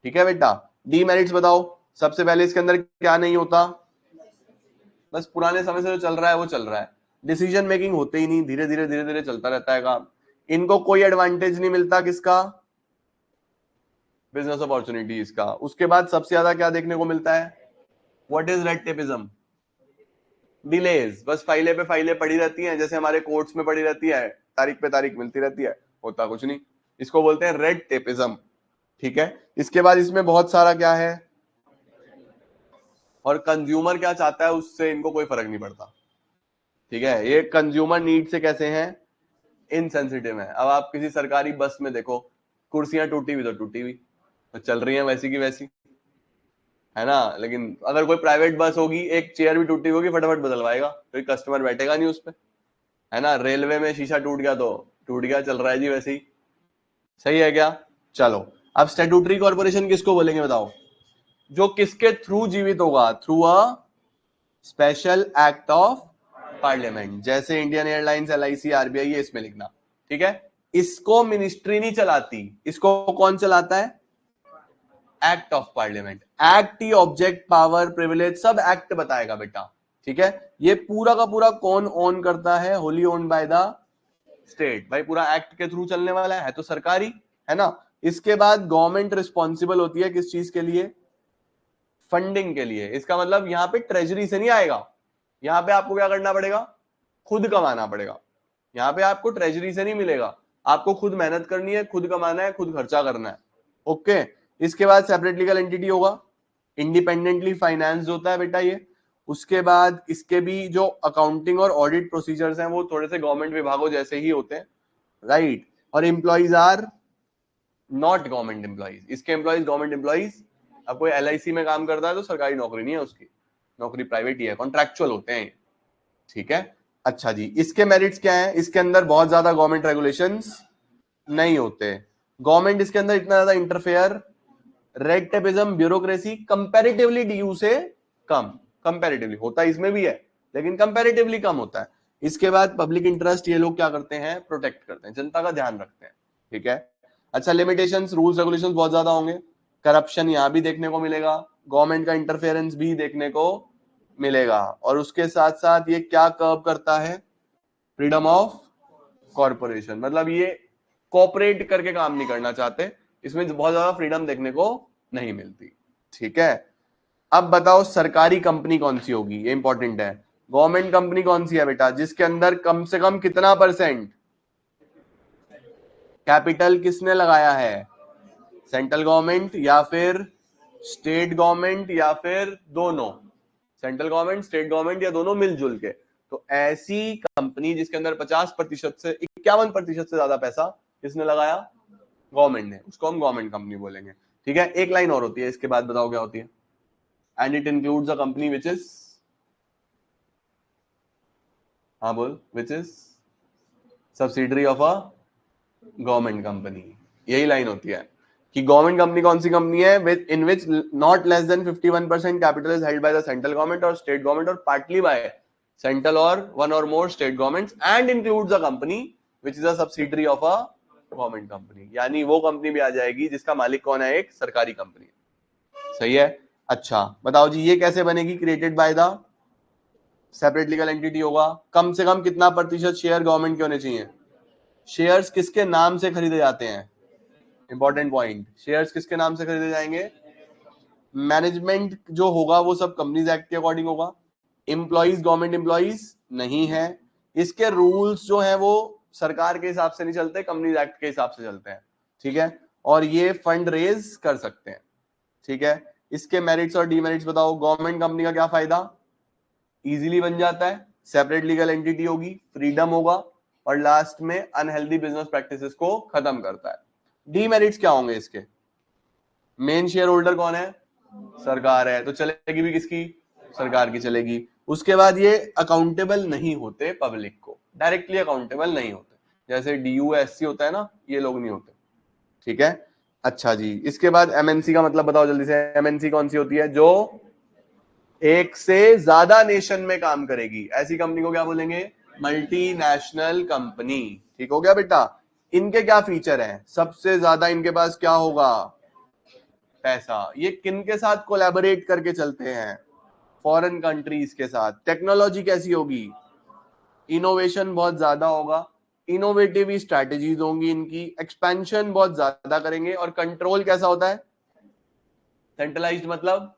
ठीक है बेटा। डीमेरिट्स बताओ। सबसे पहले इसके अंदर क्या नहीं होता? बस पुराने समय से जो चल रहा है वो चल रहा है, डिसीजन मेकिंग होते ही नहीं, धीरे धीरे धीरे धीरे चलता रहता है काम। इनको कोई एडवांटेज नहीं मिलता, किसका? बिजनेस अपॉर्चुनिटीज का। उसके बाद सबसे ज्यादा क्या देखने को मिलता है? What is red tapism? Delays. बस फाइलें पे फाइलें पड़ी रहती हैं, जैसे हमारे कोर्ट्स में पड़ी रहती है, तारीख पे तारीख मिलती रहती है, होता कुछ नहीं। इसको बोलते हैं रेड टेपिज्म। ठीक है। इसके बाद इसमें बहुत सारा क्या है, और कंज्यूमर क्या चाहता है उससे इनको कोई फर्क नहीं पड़ता। ठीक है, ये कंज्यूमर नीड से कैसे हैं? इनसेंसिटिव है। अब आप किसी सरकारी बस में देखो, कुर्सियां टूटी हुई तो टूटी हुई, तो चल रही हैं वैसी की वैसी, है ना। लेकिन अगर कोई प्राइवेट बस होगी, एक चेयर भी टूटी होगी, फटाफट बदलवाएगा, कोई कस्टमर बैठेगा नहीं उस पर, है ना। रेलवे में शीशा टूट गया तो टूट गया, चल रहा है जी वैसे ही। सही है क्या? चलो, अब स्टैट्यूटरी कॉर्पोरेशन किसको बोलेंगे बताओ? जो किसके थ्रू जीवित होगा? Through a special act of parliament. जैसे इंडियन एयरलाइंस, एलआईसी, आरबीआई, ये इसमें लिखना। ठीक है। इसको मिनिस्ट्री नहीं चलाती, इसको कौन चलाता है? Act of parliament. Act he object, power, privilege सब एक्ट बताएगा बेटा। ठीक है। ये पूरा का पूरा कौन ओन करता है? Wholly owned by the state, भाई पूरा एक्ट के थ्रू चलने वाला है तो सरकारी, है ना। इसके बाद गवर्नमेंट रिस्पॉन्सिबल होती है किस चीज के लिए? फंडिंग के लिए। इसका मतलब यहां पे ट्रेजरी से नहीं आएगा, यहां पे आपको क्या करना पड़ेगा? खुद कमाना पड़ेगा। यहां पे आपको ट्रेजरी से नहीं मिलेगा, आपको खुद मेहनत करनी है, खुद कमाना है, खुद खर्चा करना है। ओके। इसके बाद सेपरेट लीगल एंटिटी होगा, इंडिपेंडेंटली फाइनेंस्ड होता है बेटा ये। उसके बाद इसके भी जो अकाउंटिंग और ऑडिट प्रोसीजर्स हैं वो थोड़े से गवर्नमेंट विभागों जैसे ही होते हैं, राइट। और employees are not government employees, इसके एम्प्लॉइज गवर्नमेंट एम्प्लॉइज। अब कोई LIC में काम करता है तो सरकारी नौकरी नहीं है उसकी, नौकरी प्राइवेट ही है, कॉन्ट्रैक्चुअल होते हैं, ठीक है। अच्छा जी, इसके मेरिट्स क्या है? इसके अंदर बहुत ज्यादा गवर्नमेंट रेगुलेशंस नहीं होते, गवर्नमेंट इसके अंदर इतना ज्यादा interfere, red tapism, bureaucracy comparatively DU से कम, कंपैरेटिवली होता है इसमें भी है लेकिन कंपैरेटिवली कम होता है। इसके बाद पब्लिक इंटरेस्ट ये लोग क्या करते हैं? प्रोटेक्ट करते हैं, जनता का ध्यान रखते हैं, ठीक है। अच्छा, लिमिटेशंस, रूल्स रेगुलेशंस बहुत ज्यादा होंगे, करप्शन यहां भी देखने को मिलेगा, गवर्नमेंट का इंटरफेरेंस भी देखने को मिलेगा, और उसके साथ साथ ये क्या कर्व करता है? फ्रीडम ऑफ कॉर्पोरेशन, मतलब ये कॉपरेट करके काम नहीं करना चाहते, इसमें बहुत ज्यादा फ्रीडम देखने को नहीं मिलती, ठीक है। अब बताओ सरकारी कंपनी कौन सी होगी, ये इंपॉर्टेंट है। गवर्नमेंट कंपनी कौन सी है बेटा जिसके अंदर कम से कम कितना % कैपिटल किसने लगाया है? सेंट्रल गवर्नमेंट या फिर स्टेट गवर्नमेंट या फिर दोनों? सेंट्रल गवर्नमेंट, स्टेट गवर्नमेंट या दोनों मिलजुल के। तो ऐसी कंपनी जिसके अंदर 50% से 51% से ज्यादा पैसा किसने लगाया? गवर्नमेंट ने, उसको हम गवर्नमेंट कंपनी बोलेंगे, ठीक है। एक लाइन और होती है इसके बाद, बताओ क्या होती है? And it includes a company which is, हाँ बोल, which is subsidiary of a government company, यही लाइन होती है कि गवर्नमेंट कंपनी कौन सी कंपनी है? With in which not less than 51% capital is held by the central government और state government और पार्टली बाय सेंट्रल और वन और more state governments and includes a company which is a subsidiary of a government company. यानी वो company भी आ जाएगी जिसका मालिक कौन है? एक सरकारी कंपनी, सही है। अच्छा बताओ जी, ये कैसे बनेगी? Created by the separate legal entity होगा, कम से कम कितना % शेयर गवर्नमेंट के होने चाहिए? शेयर्स किसके नाम से खरीदे जाते हैं? इंपॉर्टेंट पॉइंट, शेयर्स किसके नाम से खरीदे जाएंगे? मैनेजमेंट जो होगा वो सब कंपनीज एक्ट के अकॉर्डिंग होगा, एम्प्लॉइज गवर्नमेंट एम्प्लॉइज नहीं है, इसके रूल्स जो है वो सरकार के हिसाब से नहीं चलते, कंपनीज एक्ट के हिसाब से चलते हैं, ठीक है। और ये फंड रेज कर सकते हैं, ठीक है। इसके मेरिट्स और डीमेरिट्स बताओ। गवर्नमेंट कंपनी का क्या फायदा? इजीली बन जाता है, सेपरेट लीगल एंटिटी होगी, फ्रीडम होगा, और लास्ट में अनहेल्दी बिजनेस प्रैक्टिसेस को खत्म करता है। डीमेरिट्स क्या होंगे इसके? मेन शेयर होल्डर कौन है? सरकार है, तो चलेगी भी किसकी? सरकार की चलेगी। उसके बाद ये अकाउंटेबल नहीं होते, पब्लिक को डायरेक्टली अकाउंटेबल नहीं होते, जैसे DU SC होता है ना, ये लोग नहीं होते, ठीक है। अच्छा जी, इसके बाद MNC का मतलब बताओ जल्दी से। MNC कौन सी होती है? जो एक से ज्यादा नेशन में काम करेगी, ऐसी कंपनी को क्या बोलेंगे? मल्टीनेशनल कंपनी, ठीक हो गया बेटा। इनके क्या फीचर हैं? सबसे ज्यादा इनके पास क्या होगा? पैसा। ये किन के साथ कोलैबोरेट करके चलते हैं? फॉरेन कंट्रीज के साथ। टेक्नोलॉजी कैसी होगी? इनोवेशन बहुत ज्यादा होगा, इनोवेटिव स्ट्रैटेजीज होंगी इनकी, एक्सपेंशन बहुत ज्यादा करेंगे, और कंट्रोल कैसा होता है? सेंट्रलाइज्ड, मतलब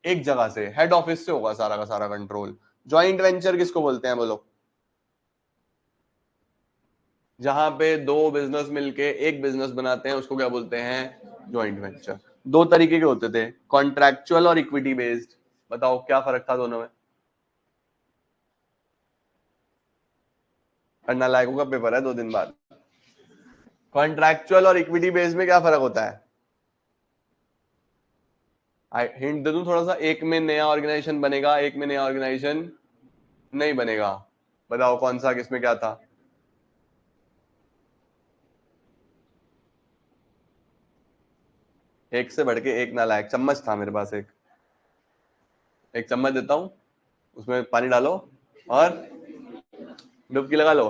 एक जगह से, हेड ऑफिस से होगा सारा का सारा कंट्रोल। ज्वाइंट वेंचर किसको बोलते हैं बोलो? जहां पे दो बिजनेस मिलके एक बिजनेस बनाते हैं उसको क्या बोलते हैं? Joint venture. दो तरीके के होते थे, कॉन्ट्रैक्चुअल और इक्विटी बेस्ड। बताओ क्या फर्क था दोनों में? पढ़ना लायकों का पेपर है 2 दिन बाद। कॉन्ट्रैक्चुअल और इक्विटी बेस्ड में क्या फर्क होता है? हिंट दे दूं थोड़ा सा, एक में नया ऑर्गेनाइजेशन बनेगा, एक में नया ऑर्गेनाइजेशन नहीं बनेगा। बताओ कौन सा, किसमें क्या था? एक से बढ़ के एक नालायक। चम्मच था मेरे पास, एक चम्मच देता हूं, उसमें पानी डालो और डुबकी लगा लो।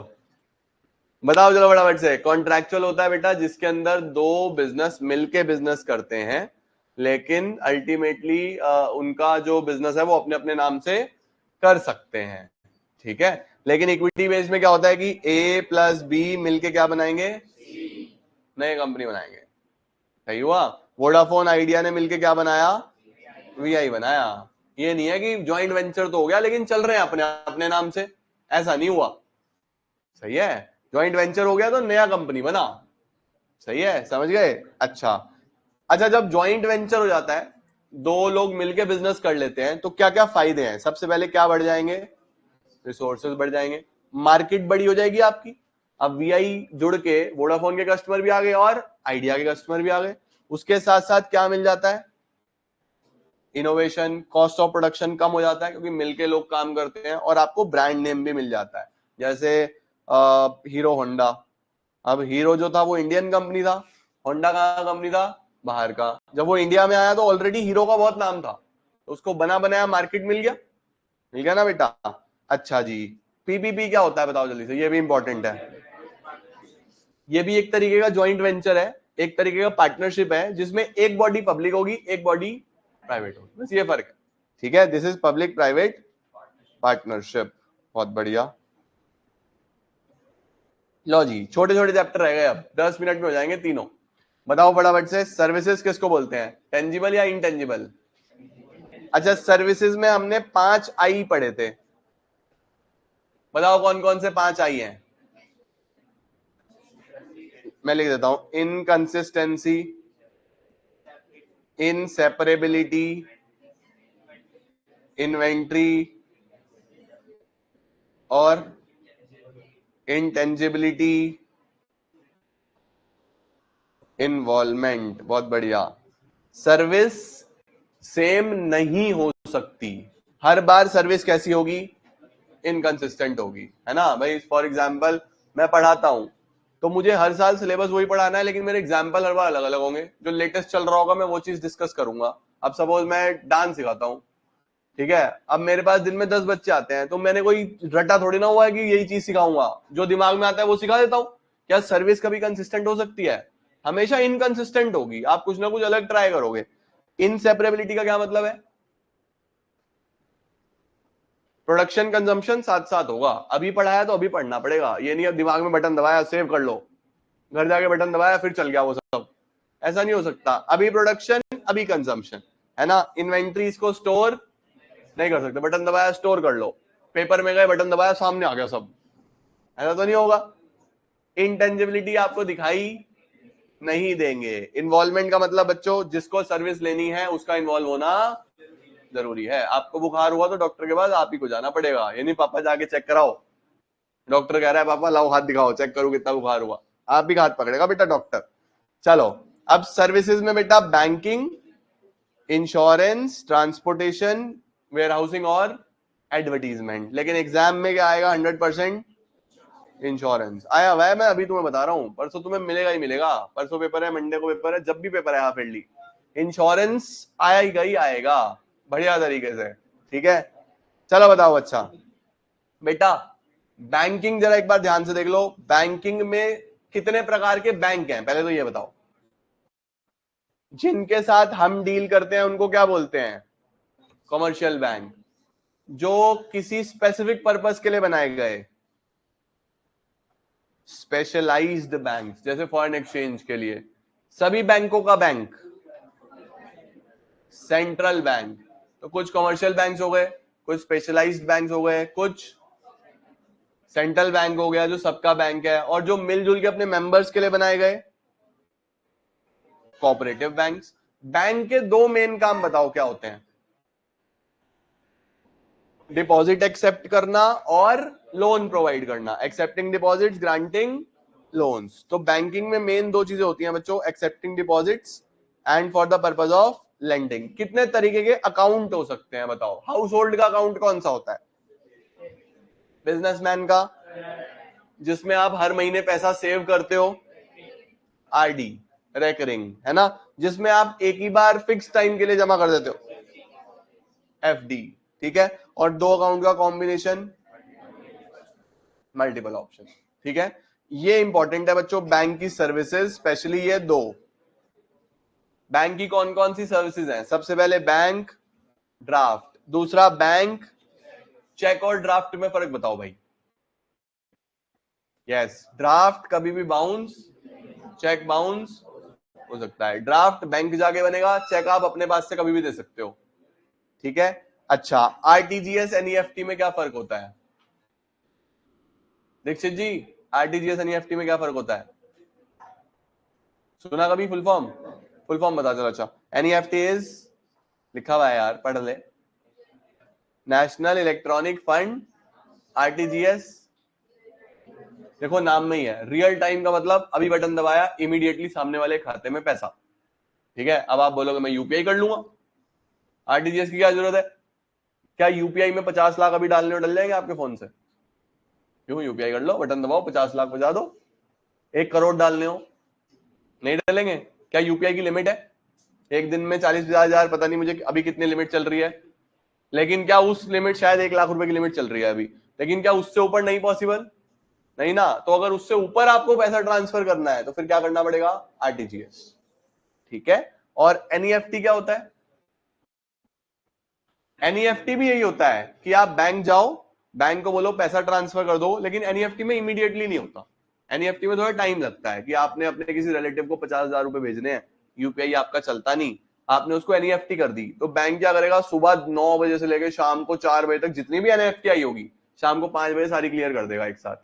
बताओ चलो फटाफट से। कॉन्ट्रैक्चुअल होता है बेटा जिसके अंदर दो बिजनेस मिलके बिजनेस करते हैं, लेकिन अल्टीमेटली उनका जो बिजनेस है वो अपने अपने नाम से कर सकते हैं, ठीक है। लेकिन इक्विटी बेस में क्या होता है कि ए प्लस बी मिलके क्या बनाएंगे, नए कंपनी बनाएंगे। सही हुआ। वोडाफोन आइडिया ने मिलके क्या बनाया, वीआई बनाया। ये नहीं है कि ज्वाइंट वेंचर तो हो गया लेकिन चल रहे हैं अपने अपने नाम से, ऐसा नहीं हुआ। सही है, ज्वाइंट वेंचर हो गया तो नया कंपनी बना। सही है, समझ गए। अच्छा अच्छा, जब ज्वाइंट वेंचर हो जाता है, दो लोग मिलके बिजनेस कर लेते हैं, तो क्या क्या फायदे हैं? सबसे पहले क्या बढ़ जाएंगे, रिसोर्सेज बढ़ जाएंगे, मार्केट बड़ी हो जाएगी आपकी। अब वीआई जुड़ के वोडाफोन के कस्टमर भी आ गए और आइडिया के कस्टमर भी आ गए। उसके साथ साथ क्या मिल जाता है, इनोवेशन, कॉस्ट ऑफ प्रोडक्शन कम हो जाता है क्योंकि मिलके लोग काम करते हैं, और आपको ब्रांड नेम भी मिल जाता है। जैसे हीरो होंडा, अब हीरो जो था वो इंडियन कंपनी था, होंडा कहाँ कंपनी था, बाहर का। जब वो इंडिया में आया तो ऑलरेडी हीरो का बहुत नाम था, तो उसको बना बनाया मार्केट मिल गया ना बेटा। अच्छा जी, पीपीपी क्या होता है बताओ जल्दी से, ये भी इंपॉर्टेंट है। ये भी एक तरीके का ज्वाइंट वेंचर है, एक तरीके का पार्टनरशिप है, जिसमें एक बॉडी पब्लिक होगी, एक बॉडी प्राइवेट होगी, बस ये फर्क है। ठीक है, this is public private partnership. बहुत बढ़िया। लो जी, छोटे छोटे चैप्टर रह गए, अब 10 मिनट में हो जाएंगे तीनों। बताओ फटाफट से, सर्विसेज किसको बोलते हैं, टेंजिबल या इनटेंजिबल? अच्छा, सर्विसेज में हमने 5 आई पढ़े थे, बताओ कौन कौन से 5 आई हैं? मैं लिख देता हूं, इनकंसिस्टेंसी, इनसेपरेबिलिटी, इन्वेंट्री और इंटेंजिबिलिटी, इन्वॉल्वमेंट। बहुत बढ़िया। सर्विस सेम नहीं हो सकती, हर बार सर्विस कैसी होगी, इनकंसिस्टेंट होगी, है ना भाई। फॉर एग्जांपल मैं पढ़ाता हूं, तो मुझे हर साल सिलेबस वही पढ़ाना है, लेकिन मेरे एग्जाम्पल हर बार अलग अलग होंगे। जो लेटेस्ट चल रहा होगा मैं वो चीज डिस्कस करूंगा। अब सपोज मैं डांस सिखाता हूँ, ठीक है, अब मेरे पास दिन में 10 बच्चे आते हैं, तो मैंने कोई रटा थोड़ी ना हुआ है कि यही चीज सिखाऊंगा, जो दिमाग में आता है वो सिखा देता हूँ। क्या सर्विस कभी कंसिस्टेंट हो सकती है? हमेशा इनकंसिस्टेंट होगी, आप कुछ ना कुछ अलग ट्राई करोगे। इनसेपरेबिलिटी का क्या मतलब है, प्रोडक्शन कंजम्पशन साथ साथ होगा। अभी पढ़ाया तो अभी पढ़ना पड़ेगा, ये नहीं अब दिमाग में बटन दबाया सेव कर लो, घर जाके बटन दबाया फिर चल गया वो सब, ऐसा नहीं हो सकता। अभी प्रोडक्शन अभी कंजम्पशन, है ना। इन्वेंट्रीज को स्टोर नहीं कर सकते, बटन दबाया स्टोर कर लो, पेपर में गए बटन दबाया सामने आ गया सब, ऐसा तो नहीं होगा। इंटेंजिबिलिटी आपको दिखाई नहीं देंगे। इन्वॉल्वमेंट का मतलब बच्चों, जिसको सर्विस लेनी है उसका इन्वॉल्व होना जरूरी है। आपको बुखार हुआ तो डॉक्टर के पास आप ही को जाना पड़ेगा, ये नहीं पापा जाके चेक कराओ, डॉक्टर कह रहा है पापा लाओ हाथ दिखाओ चेक करो कितना बुखार हुआ, आप भी हाथ पकड़ेगा बेटा डॉक्टर। चलो, अब सर्विसेज में बेटा banking, insurance, transportation, warehousing और एडवर्टीजमेंट। लेकिन एग्जाम में क्या आएगा, 100% इंश्योरेंस आया हुआ है। मैं अभी तुम्हें बता रहा हूं, परसों तुम्हें मिलेगा ही मिलेगा, परसों पेपर है, मंडे को पेपर है, जब भी पेपर है हाफ ईयरली, इंश्योरेंस आएगा ही आएगा बढ़िया तरीके से। ठीक है, चलो बताओ। अच्छा बेटा, बैंकिंग जरा एक बार ध्यान से देख लो, बैंकिंग में कितने प्रकार के बैंक हैं पहले तो ये बताओ। जिनके साथ हम डील करते हैं उनको क्या बोलते हैं, कमर्शियल बैंक। जो किसी स्पेसिफिक पर्पस के लिए बनाए गए, स्पेशलाइज्ड बैंक, जैसे फॉरेन एक्सचेंज के लिए। सभी बैंकों का बैंक सेंट्रल बैंक। तो कुछ कमर्शियल बैंक्स हो गए, कुछ स्पेशलाइज्ड बैंक्स हो गए, कुछ सेंट्रल बैंक हो गया जो सबका बैंक है, और जो मिलजुल के अपने मेंबर्स के लिए बनाए गए, कोऑपरेटिव बैंक्स। बैंक के दो मेन काम बताओ क्या होते हैं, डिपॉजिट एक्सेप्ट करना और लोन प्रोवाइड करना, एक्सेप्टिंग डिपॉजिट्स, ग्रांटिंग लोन्स। तो बैंकिंग में मेन दो चीजें होती हैं बच्चों, accepting deposits and for the purpose of lending. कितने तरीके के अकाउंट हो सकते हैं बताओ? हाउस होल्ड का अकाउंट कौन सा होता है, बिजनेसमैन का, जिसमें आप हर महीने पैसा सेव करते हो, आरडी, रेकरिंग, है ना, जिसमें आप एक ही बार फिक्स टाइम के लिए जमा कर देते हो, एफडी। ठीक है, और दो अकाउंट का कॉम्बिनेशन, मल्टीपल ऑप्शन। ठीक है, ये इंपॉर्टेंट है बच्चों, बैंक की सर्विसेज स्पेशली ये दो। बैंक की कौन कौन सी सर्विसेज हैं? सबसे पहले बैंक ड्राफ्ट, दूसरा बैंक चेक। और ड्राफ्ट में फर्क बताओ भाई। यस, ड्राफ्ट कभी भी बाउंस, चेक बाउंस हो सकता है। ड्राफ्ट बैंक जाके बनेगा, चेक आप अपने पास से कभी भी दे सकते हो, ठीक है। अच्छा, आरटीजीएस एनईएफटी में क्या फर्क होता है दीक्षित जी? आरटीजीएस एनईएफटी में क्या फर्क होता है, सुना कभी? फुल फॉर्म, फुल फॉर्म बता चलो। अच्छा, एनईएफटी इज, लिखा हुआ है यार, पढ़ ले, नेशनल इलेक्ट्रॉनिक फंड। आरटीजीएस देखो नाम में ही है, रियल टाइम का मतलब अभी बटन दबाया इमीडिएटली सामने वाले खाते में पैसा, ठीक है। अब आप बोलोगे मैं यूपीआई कर लूंगा, आरटीजीएस की क्या जरूरत है? क्या यूपीआई में 50 लाख अभी डालने डल जाएंगे आपके फोन से? क्यों, यूपीआई कर लो, बटन दबाओ, 50 लाख बचा दो। 1 करोड़ डालने हो, नहीं डालेंगे? क्या यूपीआई की लिमिट है एक दिन में 40,000, पता नहीं मुझे अभी कितनी लिमिट चल रही है, लेकिन क्या उस लिमिट, शायद 1 लाख रुपए की लिमिट चल रही है अभी, लेकिन क्या उससे ऊपर नहीं पॉसिबल? नहीं ना। तो अगर उससे ऊपर आपको पैसा ट्रांसफर करना है तो फिर क्या करना पड़ेगा? आरटीजीएस, ठीक है। और एनईएफटी क्या होता है? एनईएफटी भी यही होता है कि आप बैंक जाओ, बैंक को बोलो पैसा ट्रांसफर कर दो, लेकिन एनईएफटी में इमीडिएटली नहीं होता। एनईएफटी में थोड़ा टाइम लगता है कि आपने अपने किसी रिलेटिव को 50,000 रुपए भेजने हैं, यूपीआई आपका चलता नहीं, आपने उसको एनईएफटी कर दी, तो बैंक क्या करेगा, सुबह 9 बजे से लेकर शाम को 4 बजे तक जितनी भी एनईएफटी आई होगी, शाम को 5 बजे सारी क्लियर कर देगा एक साथ।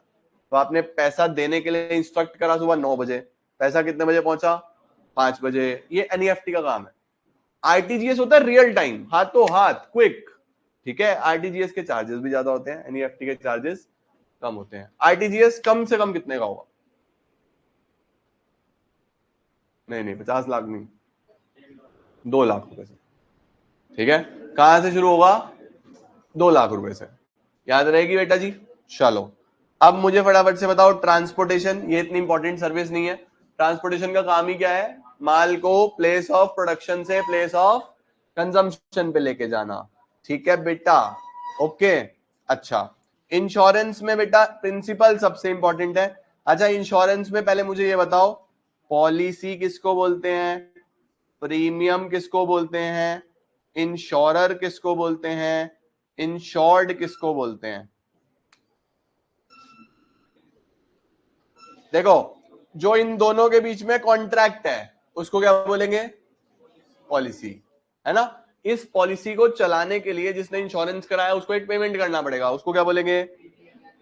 तो आपने पैसा देने के लिए इंस्ट्रक्ट करा सुबह 9 बजे, पैसा कितने बजे पहुंचा? 5 बजे। ये एनईएफटी का काम है। आरटीजीएस होता है रियल टाइम, हाथों हाथ, क्विक, ठीक है। आरटीजीएस के चार्जेस भी ज्यादा होते हैं, एनईएफटी के चार्जेस कम होते हैं। आरटीजीएस कम से कम कितने का होगा? नहीं नहीं, 50 लाख नहीं, 2 लाख रुपए से, ठीक है। कहां से शुरू होगा? 2 लाख रुपए से, याद रहेगी बेटा जी। चलो, अब मुझे फटाफट से बताओ, ट्रांसपोर्टेशन, ये इतनी इंपॉर्टेंट सर्विस नहीं है। ट्रांसपोर्टेशन का काम ही क्या है? माल को प्लेस ऑफ प्रोडक्शन से प्लेस ऑफ कंजम्पशन पे लेके जाना, ठीक है बेटा, ओके। अच्छा, इंश्योरेंस में बेटा प्रिंसिपल सबसे इंपॉर्टेंट है। अच्छा, इंश्योरेंस में पहले मुझे ये बताओ, पॉलिसी किसको बोलते हैं, प्रीमियम किसको बोलते हैं, इंश्योरर किसको बोलते हैं, इंश्योर्ड किसको बोलते हैं? देखो, जो इन दोनों के बीच में कॉन्ट्रैक्ट है उसको क्या बोलेंगे? पॉलिसी, है ना। इस पॉलिसी को चलाने के लिए जिसने इंश्योरेंस कराया उसको एक पेमेंट करना पड़ेगा, उसको क्या बोलेंगे?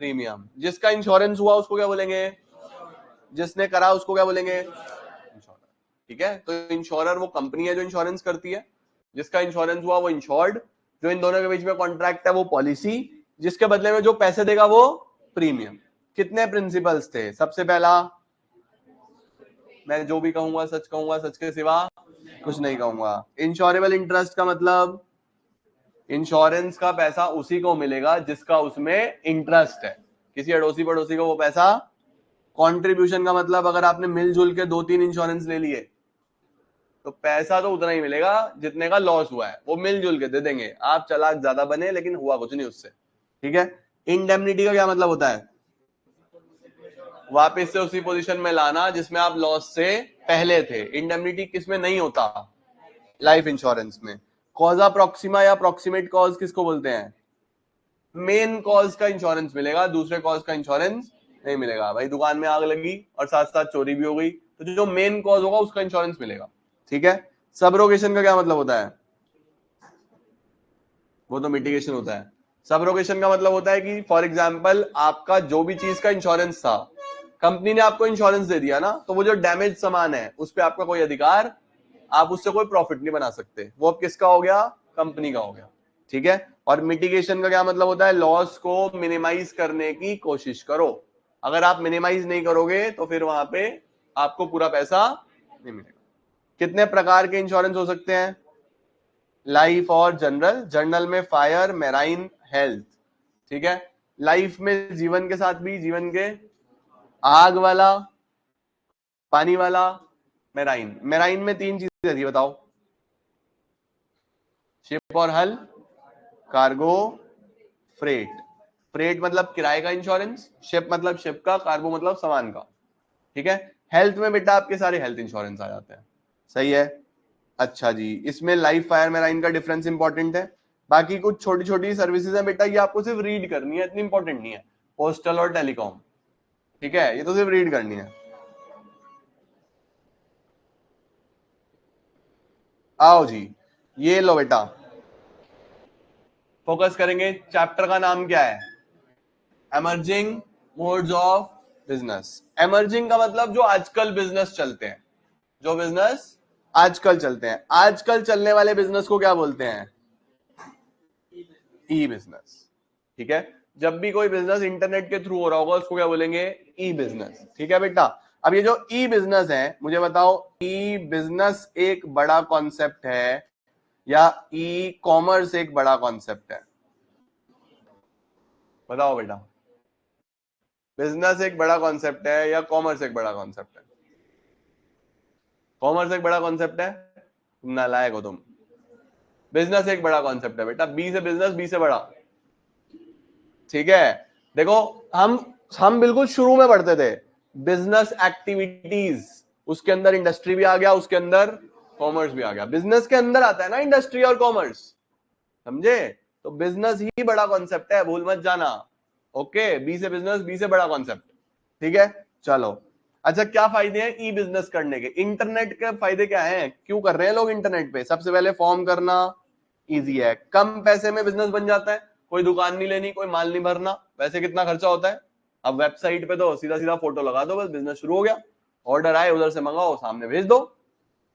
प्रीमियम। जिसका इंश्योरेंस हुआ उसको क्या बोलेंगे? जिसने करा उसको क्या बोलेंगे? इंश्योरर, ठीक है। तो इंश्योरर वो कंपनी है जो इंश्योरेंस करती है, जिसका इंश्योरेंस हुआ वो इंश्योर्ड, जो इन दोनों के बीच में कॉन्ट्रैक्ट है वो पॉलिसी, जिसके बदले में जो पैसे देगा वो प्रीमियम। कितने प्रिंसिपल्स थे? सबसे पहला, मैं जो भी कहूंगा सच कहूंगा, सच के सिवा कुछ नहीं कहूंगा। इंश्योरेबल इंटरेस्ट का मतलब, इंश्योरेंस का पैसा उसी को मिलेगा जिसका उसमें इंटरेस्ट है, किसी अड़ोसी पड़ोसी को वो पैसा। कंट्रीब्यूशन का मतलब, अगर आपने मिलजुल के 2-3 इंश्योरेंस ले लिए तो पैसा तो उतना ही मिलेगा जितने का लॉस हुआ है, वो मिलजुल के दे देंगे, आप चालाक ज्यादा बने लेकिन हुआ कुछ नहीं उससे, ठीक है। इंडेमनिटी का क्या मतलब होता है? वापस से उसी पोजीशन में लाना जिसमें आप लॉस से पहले थे। इंडेमनिटी किसमें नहीं होता? लाइफ इंश्योरेंस में। कॉजा प्रॉक्सिमा या प्रॉक्सिमेट कॉज किसको बोलते हैं? मेन कॉज का इंश्योरेंस मिलेगा, दूसरे कॉज का इंश्योरेंस नहीं मिलेगा। भाई दुकान में आग लगी और साथ साथ चोरी भी हो गई, तो जो मेन कॉज होगा उसका इंश्योरेंस मिलेगा, ठीक है। सबरोगेशन का क्या मतलब होता है? वो तो मिटिगेशन होता है। सबरोगेशन का मतलब होता है कि फॉर एग्जाम्पल आपका जो भी चीज का इंश्योरेंस था, कंपनी ने आपको इंश्योरेंस दे दिया ना, तो वो जो डैमेज सामान है उस पर आपका कोई अधिकार, आप उससे कोई प्रॉफिट नहीं बना सकते, वो अब किसका हो गया? कंपनी का हो गया, ठीक है। और मिटिगेशन का क्या मतलब होता है? लॉस को मिनिमाइज करने की कोशिश करो। अगर आप मिनिमाइज नहीं करोगे तो फिर वहां पे आपको पूरा पैसा नहीं मिलेगा। कितने प्रकार के इंश्योरेंस हो सकते हैं? लाइफ और जनरल। जनरल में फायर, मैराइन, हेल्थ, ठीक है। लाइफ में जीवन के साथ भी, जीवन के, आग वाला, पानी वाला, मैराइन। मैराइन में 3 चीजें थी, बताओ? शिप और हल, कार्गो, फ्रेट। फ्रेट मतलब किराए का इंश्योरेंस, शिप मतलब शिप का, कार्गो मतलब सामान का, ठीक है। हेल्थ में बेटा आपके सारे हेल्थ इंश्योरेंस आ जाते हैं, सही है। अच्छा जी, इसमें लाइफ, फायर, मैराइन का डिफरेंस इंपॉर्टेंट है। बाकी कुछ छोटी छोटी सर्विसेज हैं बेटा, ये आपको सिर्फ रीड करनी है, इतनी इंपॉर्टेंट नहीं है। पोस्टल और टेलीकॉम, ठीक है, ये तो सिर्फ रीड करनी है। आओ जी, ये लो बेटा, फोकस करेंगे। चैप्टर का नाम क्या है? Emerging modes of business. Emerging का मतलब जो आजकल बिजनेस चलते हैं, जो बिजनेस आजकल चलते हैं। आजकल चलने वाले बिजनेस को क्या बोलते हैं? ई बिजनेस। ठीक है, जब भी कोई बिजनेस इंटरनेट के थ्रू हो रहा होगा उसको क्या बोलेंगे? ई बिजनेस। ठीक है बेटा, अब ये जो ई बिजनेस है, मुझे बताओ, ई बिजनेस एक बड़ा कॉन्सेप्ट है या ई कॉमर्स एक बड़ा कॉन्सेप्ट है? बताओ बेटा, बिजनेस एक बड़ा कॉन्सेप्ट है या कॉमर्स एक बड़ा कॉन्सेप्ट है? कॉमर्स एक बड़ा कॉन्सेप्ट है, तुम नालायक हो तुम। बिजनेस एक बड़ा कॉन्सेप्ट है बेटा, बी से बिजनेस, बी से बड़ा। ठीक है, देखो, हम बिल्कुल शुरू में पढ़ते थे बिजनेस एक्टिविटीज, उसके अंदर इंडस्ट्री भी आ गया, उसके अंदर कॉमर्स भी आ गया। बिजनेस के अंदर आता है ना इंडस्ट्री और कॉमर्स, समझे? तो बिजनेस ही बड़ा कॉन्सेप्ट है, भूल मत जाना। ओके, बी से बिजनेस, बी से बड़ा कॉन्सेप्ट। ठीक है, चलो। अच्छा, क्या फायदे हैं ई बिजनेस करने के? इंटरनेट के फायदे क्या हैं? क्यों कर रहे हैं लोग इंटरनेट पे? सबसे पहले फॉर्म करना इजी है, कम पैसे में बिजनेस बन जाता है, कोई दुकान नहीं लेनी, कोई माल नहीं भरना। वैसे कितना खर्चा होता है? अब वेबसाइट पे तो सीधा सीधा फोटो लगा दो, बस बिजनेस शुरू हो गया। ऑर्डर आए उधर से मंगाओ, सामने भेज दो,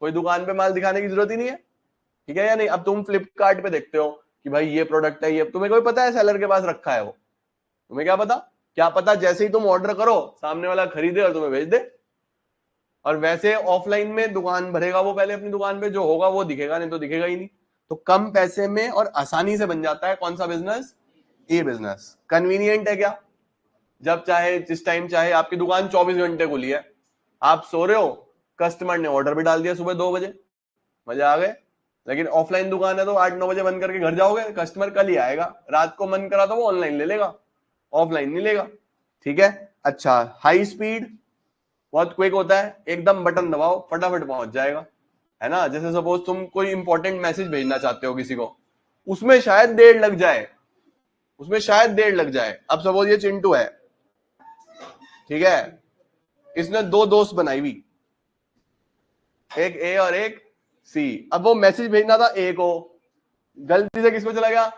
कोई दुकान पे माल दिखाने की जरूरत ही नहीं है। ठीक है या नहीं? अब तुम फ्लिपकार्ट पे देखते हो कि भाई ये प्रोडक्ट है, ये तुम्हें कोई पता है सेलर के पास रखा है वो? तुम्हें क्या पता? क्या पता जैसे ही तुम ऑर्डर करो सामने वाला खरीदे और तुम्हें भेज दे। और वैसे ऑफलाइन में दुकान भरेगा वो पहले अपनी दुकान पे, जो होगा वो दिखेगा, नहीं तो दिखेगा ही नहीं। तो कम पैसे में और आसानी से बन जाता है कौन सा बिजनेस? ये बिजनेस। कन्वीनियंट है क्या? जब चाहे जिस टाइम चाहे, आपकी दुकान 24 घंटे खुली है, आप सो रहे हो, कस्टमर ने ऑर्डर भी डाल दिया सुबह 2 बजे, मजा आ गए। लेकिन ऑफलाइन दुकान है तो 8-9 बजे बंद करके घर जाओगे, कस्टमर कल ही आएगा, रात को मन करा तो वो ऑनलाइन ले लेगा, ऑफलाइन नहीं लेगा। ठीक है, अच्छा, हाई स्पीड, बहुत क्विक होता है, एकदम बटन दबाओ फटाफट पहुंच जाएगा, है ना? जैसे सपोज तुम कोई इंपॉर्टेंट मैसेज भेजना चाहते हो किसी को, उसमें शायद देर लग जाए, उसमें शायद देर लग जाए। अब सपोज ये चिंटू है, ठीक है, इसने दो दोस्त बनाई हुई, एक ए और एक सी। अब वो मैसेज भेजना था ए को, गलती से किस पे चला गया?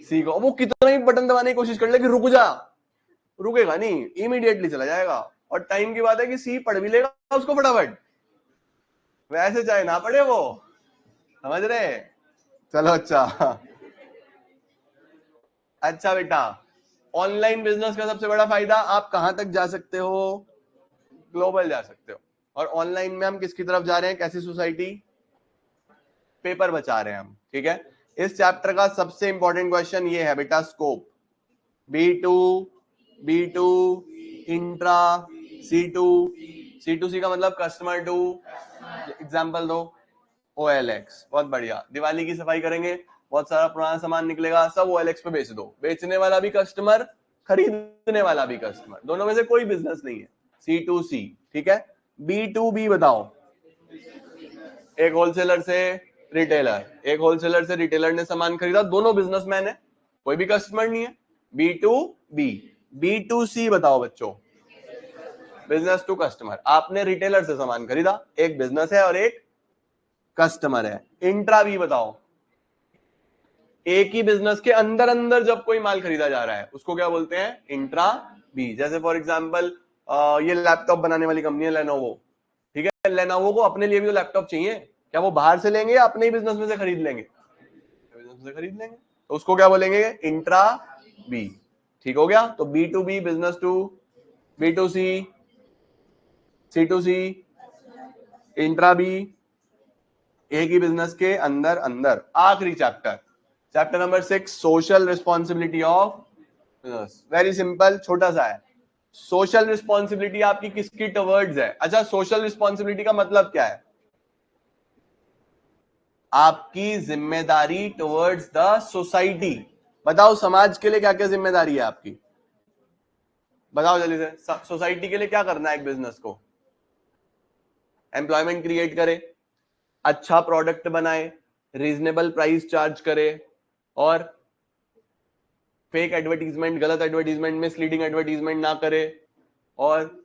सी को। वो कितना ही बटन दबाने की कोशिश कर ले कि रुक जा, रुकेगा नहीं, इमीडिएटली चला जाएगा। और टाइम की बात है कि सी पढ़ भी लेगा उसको फटाफट, वैसे चाहे ना पढ़े वो, समझ रहे? चलो, अच्छा। अच्छा बेटा, ऑनलाइन बिजनेस का सबसे बड़ा फायदा, आप कहां तक जा सकते हो? ग्लोबल जा सकते हो। और ऑनलाइन में हम किसकी तरफ जा रहे हैं? कैसी सोसाइटी? पेपर बचा रहे हैं हम। ठीक है, इस चैप्टर का सबसे इंपॉर्टेंट क्वेश्चन ये है बेटा, scope. B2, B2, intra, C2। C2C का मतलब कस्टमर टू, एग्जाम्पल दो। OLX, बहुत बढ़िया। दिवाली की सफाई करेंगे, बहुत सारा पुराना सामान निकलेगा, सब OLX पे बेच दो। बेचने वाला भी कस्टमर, खरीदने वाला भी कस्टमर, दोनों में से कोई बिजनेस नहीं है। C2C। ठीक है, B2B बताओ। एक होलसेलर से रिटेलर, एक होलसेलर से रिटेलर ने सामान खरीदा, दोनों बिजनेसमैन है, कोई भी कस्टमर नहीं है। B2B। B2C बताओ बच्चों, बिजनेस टू कस्टमर। आपने रिटेलर से सामान खरीदा, एक बिजनेस है और एक कस्टमर है। इंट्रा बी बताओ, एक ही बिजनेस के अंदर अंदर जब कोई माल खरीदा जा रहा है उसको क्या बोलते हैं? Intra B. जैसे फॉर एग्जांपल ये लैपटॉप बनाने वाली कंपनी है लेनोवो, ठीक है, लेनोवो को अपने लिए भी तो लैपटॉप चाहिए, क्या वो बाहर से लेंगे या अपने ही बिजनेस में से खरीद लेंगे? बिजनेस से खरीद लेंगे, तो उसको क्या बोलेंगे? Intra B. ठीक हो गया, तो B2B business to, B2C, C2C, intra B, एक ही बिजनेस के अंदर अंदर। आखिरी chapter, chapter number 6, social responsibility of business. Very simple, छोटा सा है। सोशल रिस्पॉन्सिबिलिटी आपकी किसकी टवर्ड्स है? अच्छा, सोशल रिस्पॉन्सिबिलिटी का मतलब क्या है? आपकी जिम्मेदारी टवर्ड्स द सोसाइटी। बताओ समाज के लिए क्या क्या जिम्मेदारी है आपकी? बताओ जल्दी से, सोसाइटी के लिए क्या करना है एक बिजनेस को? एम्प्लॉयमेंट क्रिएट करे, अच्छा प्रोडक्ट बनाए, रीजनेबल प्राइस चार्ज करे, और फेक एडवर्टीजमेंट, गलत एडवर्टीजमेंट, मिसलीडिंग एडवर्टीजमेंट ना करे, और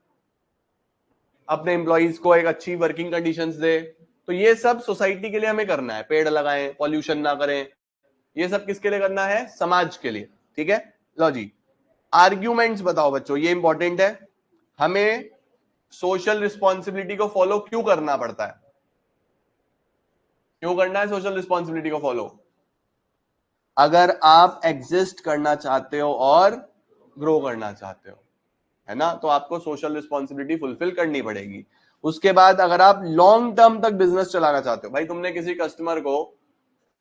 अपने एम्प्लॉइज को एक अच्छी वर्किंग कंडीशंस दे। तो ये सब सोसाइटी के लिए हमें करना है, पेड़ लगाएं, पॉल्यूशन ना करें, ये सब किसके लिए करना है? समाज के लिए। ठीक है, लो जी, आर्ग्यूमेंट्स बताओ बच्चों, ये इंपॉर्टेंट है। हमें सोशल रिस्पॉन्सिबिलिटी को फॉलो क्यों करना पड़ता है? क्यों करना है सोशल रिस्पॉन्सिबिलिटी को फॉलो? अगर आप एग्जिस्ट करना चाहते हो और ग्रो करना चाहते हो, है ना, तो आपको सोशल रिस्पॉन्सिबिलिटी फुलफिल करनी पड़ेगी। उसके बाद अगर आप लॉन्ग टर्म तक बिजनेस चलाना चाहते हो, भाई तुमने किसी कस्टमर को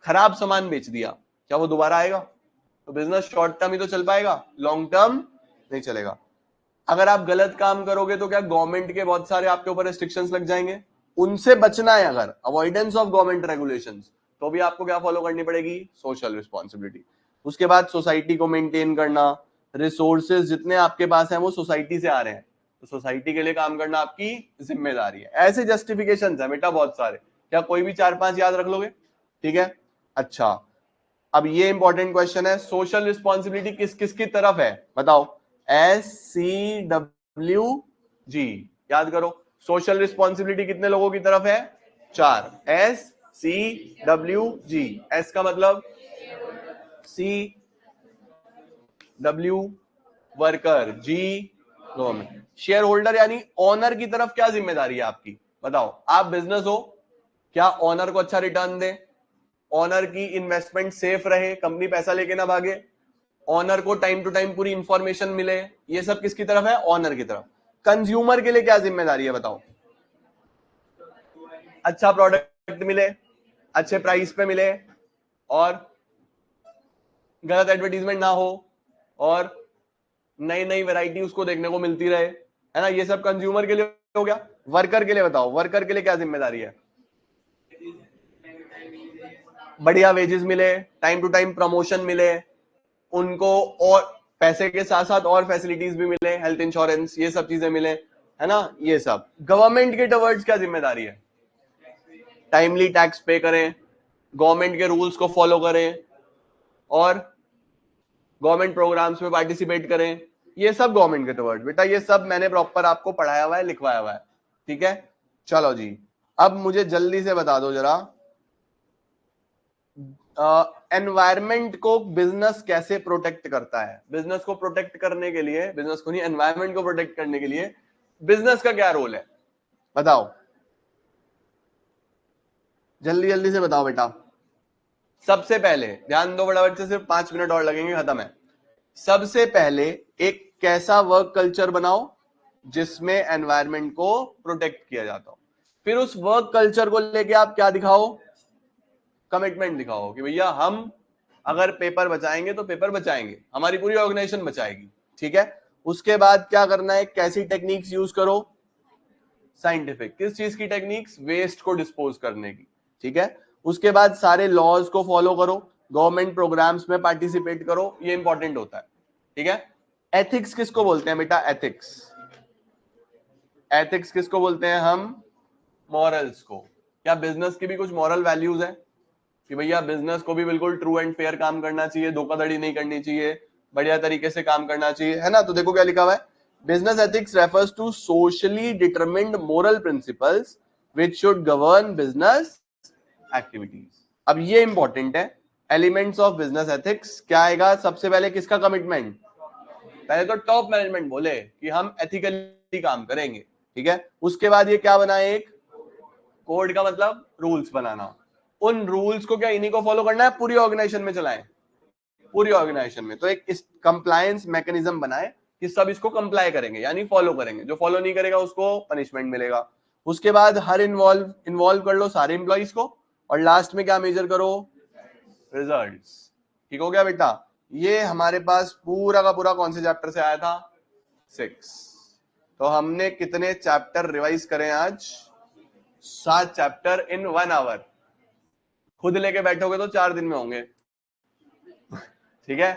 खराब सामान बेच दिया, क्या वो दोबारा आएगा? तो बिजनेस शॉर्ट टर्म ही तो चल पाएगा, लॉन्ग टर्म नहीं चलेगा। अगर आप गलत काम करोगे तो क्या गवर्नमेंट के बहुत सारे आपके ऊपर रिस्ट्रिक्शंस लग जाएंगे? उनसे बचना है, अगर अवॉइडेंस ऑफ गवर्नमेंट रेगुलेशंस, तो भी आपको क्या फॉलो करनी पड़ेगी? Social responsibility. उसके बाद सोसाइटी को मेंटेन करना, रिसोर्सेज जितने आपके पास हैं वो सोसाइटी से आ रहे हैं, तो सोसाइटी के लिए काम करना आपकी जिम्मेदारी है। ऐसे जस्टिफिकेशंस है बेटा बहुत सारे, क्या कोई भी 4-5 याद रख लोगे? ठीक है, अच्छा, अब ये इंपॉर्टेंट क्वेश्चन है, सोशल रिस्पॉन्सिबिलिटी किस किस की तरफ है बताओ? SCWG, याद करो, सोशल रिस्पॉन्सिबिलिटी कितने लोगों की तरफ है? 4। SCWG, एस का मतलब CW worker, G government. Share holder यानी ऑनर की तरफ क्या जिम्मेदारी है आपकी? बताओ, आप बिजनेस हो, क्या ऑनर को अच्छा रिटर्न दे, ऑनर की इन्वेस्टमेंट सेफ रहे, कंपनी पैसा लेके ना भागे, ऑनर को टाइम टू टाइम पूरी इंफॉर्मेशन मिले, ये सब किसकी तरफ है? ऑनर की तरफ। कंज्यूमर के लिए क्या जिम्मेदारी है बताओ? अच्छा प्रोडक्ट मिले, अच्छे प्राइस पे मिले, और गलत एडवर्टीजमेंट ना हो, और नई नई वैरायटी उसको देखने को मिलती रहे, है ना, ये सब कंज्यूमर के लिए हो गया। वर्कर के लिए बताओ, वर्कर के लिए क्या जिम्मेदारी है? बढ़िया वेजेस मिले, टाइम टू टाइम प्रमोशन मिले, उनको और पैसे के साथ साथ और फैसिलिटीज भी मिले, हेल्थ इंश्योरेंस, ये सब चीजें मिले, है ना, ये सब। गवर्नमेंट के टवर्ड्स क्या जिम्मेदारी है? टाइमली टैक्स पे करें, गवर्नमेंट के रूल्स को फॉलो करें, और गवर्नमेंट प्रोग्राम्स में पार्टिसिपेट करें, ये सब गवर्नमेंट के टवर्ड्स। बेटा ये सब मैंने प्रॉपर आपको पढ़ाया हुआ है, लिखवाया हुआ है। ठीक है, चलो जी, अब मुझे जल्दी से बता दो जरा, एनवायरमेंट को बिजनेस कैसे प्रोटेक्ट करता है? बिजनेस को प्रोटेक्ट करने के लिए, बिजनेस को नहीं, एनवायरमेंट को प्रोटेक्ट करने के लिए बिजनेस का क्या रोल है बताओ? जल्दी जल्दी से बताओ बेटा। सबसे पहले ध्यान दो बड़ा बच्चे, सिर्फ 5 मिनट और लगेंगे, खत्म है। सबसे पहले एक कैसा वर्क कल्चर बनाओ जिसमें एनवायरमेंट को प्रोटेक्ट किया जाता हो। फिर उस वर्क कल्चर को लेके आप क्या दिखाओ? कमिटमेंट दिखाओ कि भैया हम अगर पेपर बचाएंगे तो पेपर बचाएंगे, हमारी पूरी ऑर्गेनाइजेशन बचाएगी। ठीक है, उसके बाद क्या करना है? कैसी टेक्निक्स यूज करो? साइंटिफिक। किस चीज की टेक्निक्स? वेस्ट को डिस्पोज करने की। ठीक है, उसके बाद सारे लॉज को फॉलो करो, गवर्नमेंट प्रोग्राम्स में पार्टिसिपेट करो, ये इंपॉर्टेंट होता है। ठीक है, एथिक्स किसको बोलते हैं बेटा? एथिक्स, एथिक्स किसको बोलते हैं हम? मॉरल्स को। क्या बिजनेस की भी कुछ मॉरल वैल्यूज है कि भैया बिजनेस को भी बिल्कुल ट्रू एंड फेयर काम करना चाहिए, धोखाधड़ी नहीं करनी चाहिए, बढ़िया तरीके से काम करना चाहिए, है ना? तो देखो क्या लिखा हुआ है, business ethics refers to socially determined moral principles which should govern business activities. अब ये इंपॉर्टेंट है, एलिमेंट्स ऑफ बिजनेस एथिक्स क्या आएगा? सबसे पहले किसका कमिटमेंट? पहले तो टॉप मैनेजमेंट बोले कि हम एथिकली काम करेंगे। ठीक है, उसके बाद ये क्या बनाए? एक कोड का मतलब रूल्स बनाना। उन रूल्स को क्या इन्हीं को फॉलो करना है? पूरी ऑर्गेनाइजेशन में चलाएं, पूरी ऑर्गेनाइजेशन में। तो एक इस कंप्लायंस मैकेनिज्म बनाए कि सब इसको कंप्लाई करेंगे, यानी फॉलो करेंगे, जो फॉलो नहीं करेगा उसको पनिशमेंट मिलेगा। उसके बाद हर इन्वॉल्व कर लो सारे इंप्लॉइज को, और लास्ट में क्या मेजर करो? रिजल्ट्स। ठीक हो गया बेटा? ये हमारे पास पूरा का पूरा कौन से चैप्टर से आया था? 6। तो हमने कितने चैप्टर रिवाइज करें आज? 7 चैप्टर इन 1 आवर। खुद लेके बैठोगे तो 4 दिन में होंगे। ठीक है,